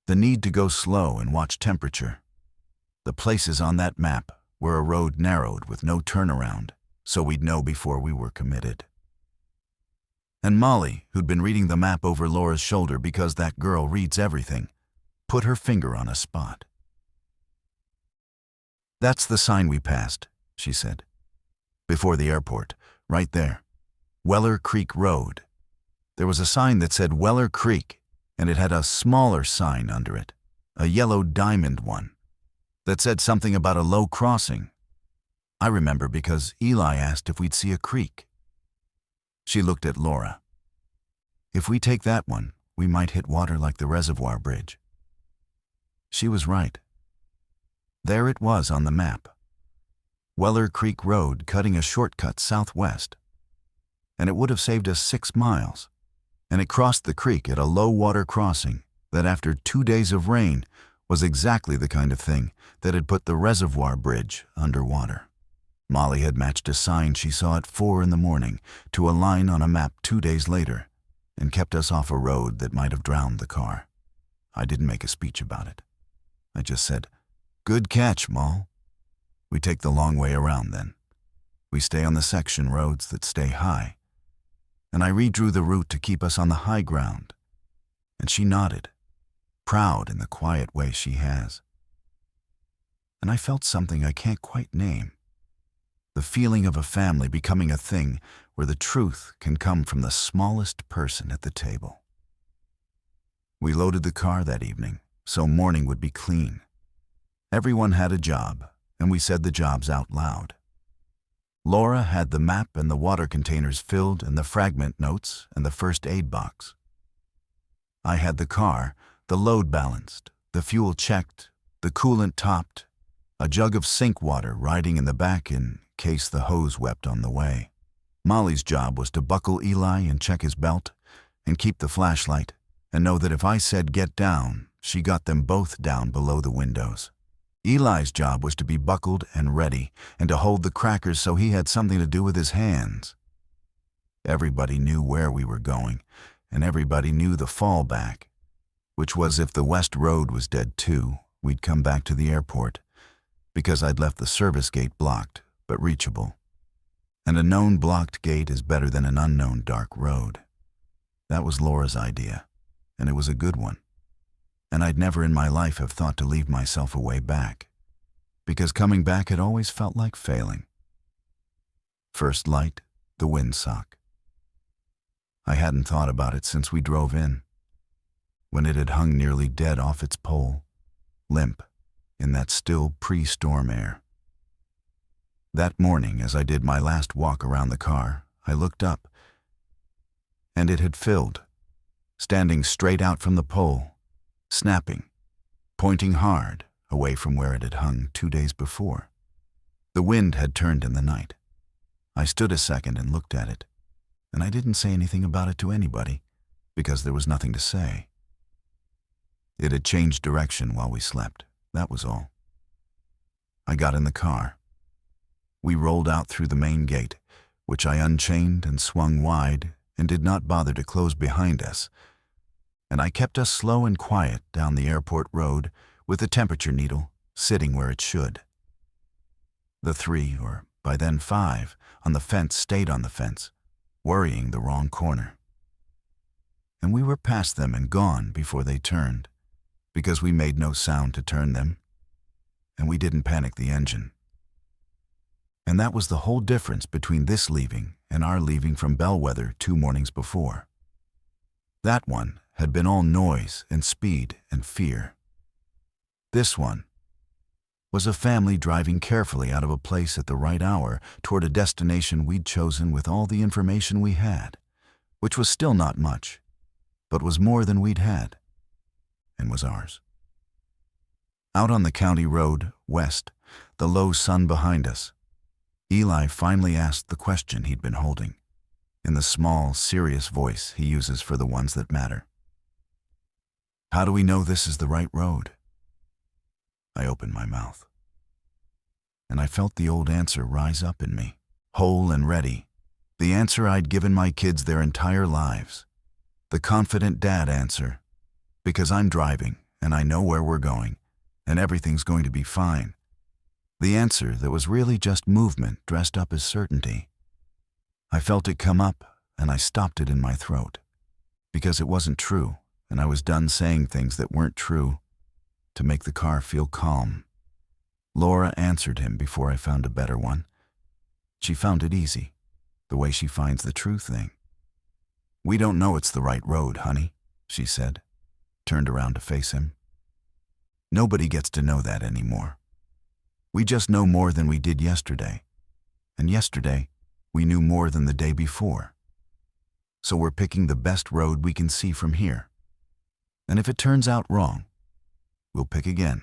S1: the need to go slow and watch temperature, the places on that map where a road narrowed with no turnaround, so we'd know before we were committed. And Molly, who'd been reading the map over Laura's shoulder because that girl reads everything, put her finger on a spot. "That's the sign we passed," she said. "Before the airport, right there. Weller Creek Road. There was a sign that said Weller Creek, and it had a smaller sign under it, a yellow diamond one, that said something about a low crossing. I remember because Eli asked if we'd see a creek." She looked at Laura. "If we take that one, we might hit water like the reservoir bridge." She was right. There it was on the map. Weller Creek Road cutting a shortcut southwest. And it would have saved us 6 miles. And it crossed the creek at a low water crossing that after 2 days of rain was exactly the kind of thing that had put the reservoir bridge underwater. Molly had matched a sign she saw at 4 in the morning to a line on a map 2 days later and kept us off a road that might have drowned the car. I didn't make a speech about it. I just said, Good catch, Moll. We take the long way around then. We stay on the section roads that stay high. And I redrew the route to keep us on the high ground. And she nodded, proud in the quiet way she has. And I felt something I can't quite name. The feeling of a family becoming a thing where the truth can come from the smallest person at the table. We loaded the car that evening, so morning would be clean. Everyone had a job, and we said the jobs out loud. Laura had the map and the water containers filled and the fragment notes and the first aid box. I had the car, the load balanced, the fuel checked, the coolant topped, a jug of sink water riding in the back in case the hose wept on the way. Molly's job was to buckle Eli and check his belt and keep the flashlight and know that if I said get down, she got them both down below the windows. Eli's job was to be buckled and ready and to hold the crackers so he had something to do with his hands. Everybody knew where we were going, and everybody knew the fallback, which was if the West Road was dead too, we'd come back to the airport, because I'd left the service gate blocked, but reachable. And a known blocked gate is better than an unknown dark road. That was Laura's idea, and it was a good one. And I'd never in my life have thought to leave myself a way back, because coming back had always felt like failing. First light, the windsock. I hadn't thought about it since we drove in, when it had hung nearly dead off its pole, limp, in that still pre-storm air. That morning, as I did my last walk around the car, I looked up, and it had filled, standing straight out from the pole, snapping, pointing hard away from where it had hung 2 days before. The wind had turned in the night. I stood a second and looked at it, and I didn't say anything about it to anybody, because there was nothing to say. It had changed direction while we slept, that was all. I got in the car. We rolled out through the main gate, which I unchained and swung wide and did not bother to close behind us, and I kept us slow and quiet down the airport road with the temperature needle sitting where it should. The 3, or by then 5, on the fence stayed on the fence, worrying the wrong corner. And we were past them and gone before they turned, because we made no sound to turn them, and we didn't panic the engine. And that was the whole difference between this leaving and our leaving from Bellwether 2 mornings before. That one had been all noise and speed and fear. This one was a family driving carefully out of a place at the right hour toward a destination we'd chosen with all the information we had, which was still not much, but was more than we'd had, and was ours. Out on the county road, west, the low sun behind us, Eli finally asked the question he'd been holding, in the small, serious voice he uses for the ones that matter. How do we know this is the right road? I opened my mouth, and I felt the old answer rise up in me, whole and ready, the answer I'd given my kids their entire lives, the confident dad answer, because I'm driving and I know where we're going, and everything's going to be fine. The answer that was really just movement dressed up as certainty. I felt it come up, and I stopped it in my throat, because it wasn't true, and I was done saying things that weren't true, to make the car feel calm. Laura answered him before I found a better one. She found it easy, the way she finds the true thing. We don't know it's the right road, honey, she said, turned around to face him. Nobody gets to know that anymore. We just know more than we did yesterday, and yesterday we knew more than the day before. So we're picking the best road we can see from here. And if it turns out wrong, we'll pick again.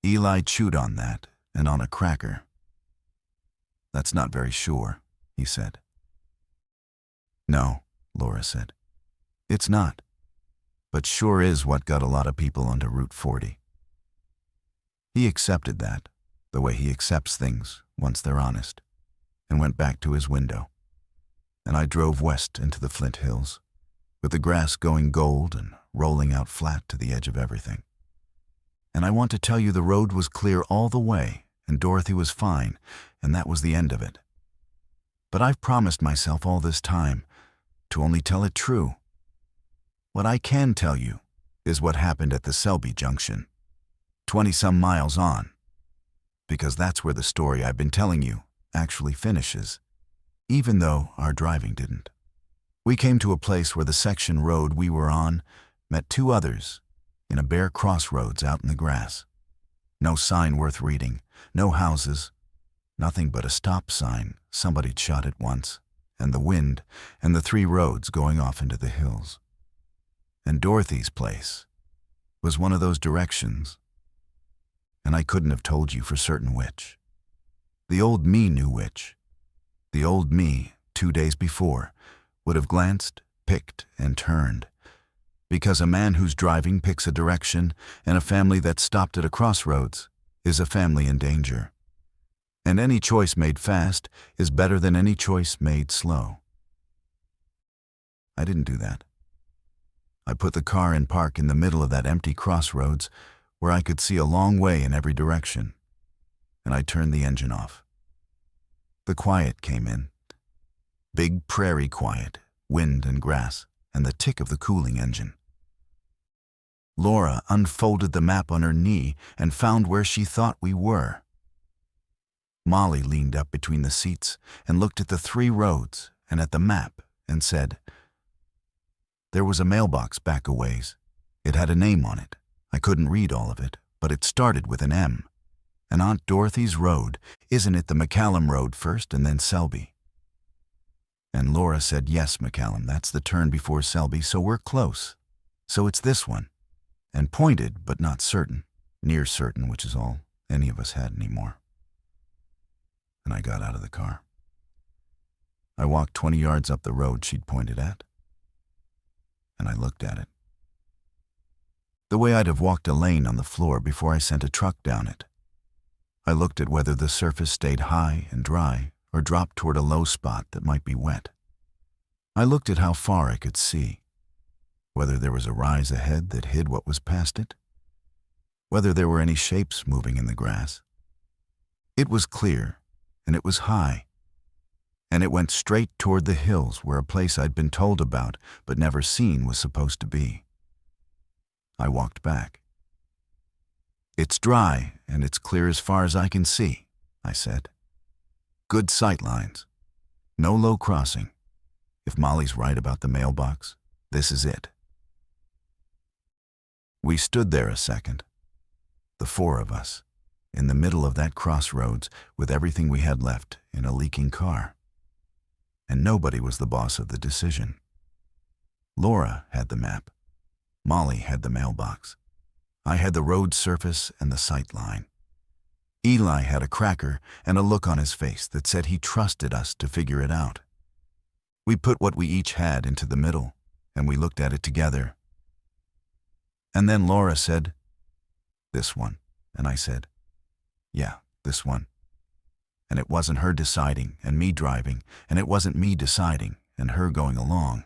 S1: Eli chewed on that and on a cracker. That's not very sure, he said. No, Laura said. It's not. But sure is what got a lot of people onto Route 40. He accepted that, the way he accepts things once they're honest, and went back to his window. And I drove west into the Flint Hills, with the grass going gold and rolling out flat to the edge of everything. And I want to tell you the road was clear all the way, and Dorothy was fine, and that was the end of it. But I've promised myself all this time to only tell it true. What I can tell you is what happened at the Selby Junction, 20-some miles on, because that's where the story I've been telling you actually finishes, even though our driving didn't. We came to a place where the section road we were on met two others in a bare crossroads out in the grass. No sign worth reading, no houses, nothing but a stop sign somebody'd shot at once, and the wind, and the 3 roads going off into the hills. And Dorothy's place was one of those directions, and I couldn't have told you for certain which. The old me knew which. The old me, 2 days before, would have glanced, picked, and turned, because a man who's driving picks a direction, and a family that's stopped at a crossroads is a family in danger. And any choice made fast is better than any choice made slow. I didn't do that. I put the car in park in the middle of that empty crossroads where I could see a long way in every direction, and I turned the engine off. The quiet came in. Big prairie quiet, wind and grass, and the tick of the cooling engine. Laura unfolded the map on her knee and found where she thought we were. Molly leaned up between the seats and looked at the 3 roads and at the map and said, "There was a mailbox back a ways. It had a name on it. I couldn't read all of it, but it started with an M. And Aunt Dorothy's Road, isn't it the McCallum Road first and then Selby?" And Laura said, "Yes, McCallum, that's the turn before Selby, so we're close. So it's this one." And pointed, but not certain, near certain, which is all any of us had anymore. And I got out of the car. I walked 20 yards up the road she'd pointed at, and I looked at it. The way I'd have walked a lane on the floor before I sent a truck down it. I looked at whether the surface stayed high and dry or dropped toward a low spot that might be wet. I looked at how far I could see, whether there was a rise ahead that hid what was past it, whether there were any shapes moving in the grass. It was clear, and it was high, and it went straight toward the hills where a place I'd been told about but never seen was supposed to be. I walked back. "It's dry, and it's clear as far as I can see," I said. "Good sight lines. No low crossing. If Molly's right about the mailbox, this is it." We stood there a second, the 4 of us, in the middle of that crossroads with everything we had left in a leaking car. And nobody was the boss of the decision. Laura had the map. Molly had the mailbox. I had the road surface and the sight line. Eli had a cracker and a look on his face that said he trusted us to figure it out. We put what we each had into the middle, and we looked at it together. And then Laura said, "This one," and I said, "Yeah, this one." And it wasn't her deciding and me driving, and it wasn't me deciding and her going along.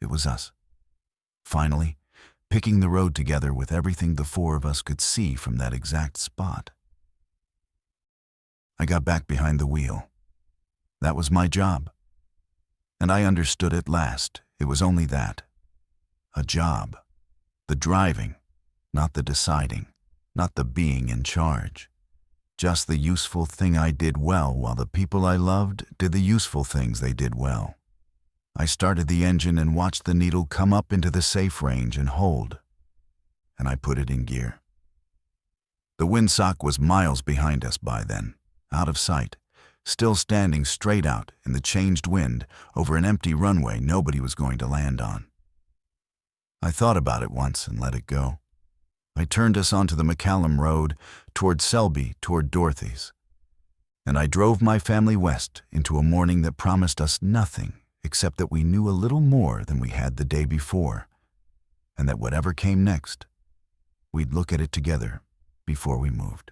S1: It was us, finally, picking the road together with everything the 4 of us could see from that exact spot. I got back behind the wheel. That was my job. And I understood at last it was only that. A job. The driving, not the deciding, not the being in charge. Just the useful thing I did well while the people I loved did the useful things they did well. I started the engine and watched the needle come up into the safe range and hold, and I put it in gear. The windsock was miles behind us by then, out of sight, still standing straight out in the changed wind over an empty runway nobody was going to land on. I thought about it once and let it go. I turned us onto the McCallum Road, toward Selby, toward Dorothy's. And I drove my family west into a morning that promised us nothing except that we knew a little more than we had the day before, and that whatever came next, we'd look at it together before we moved.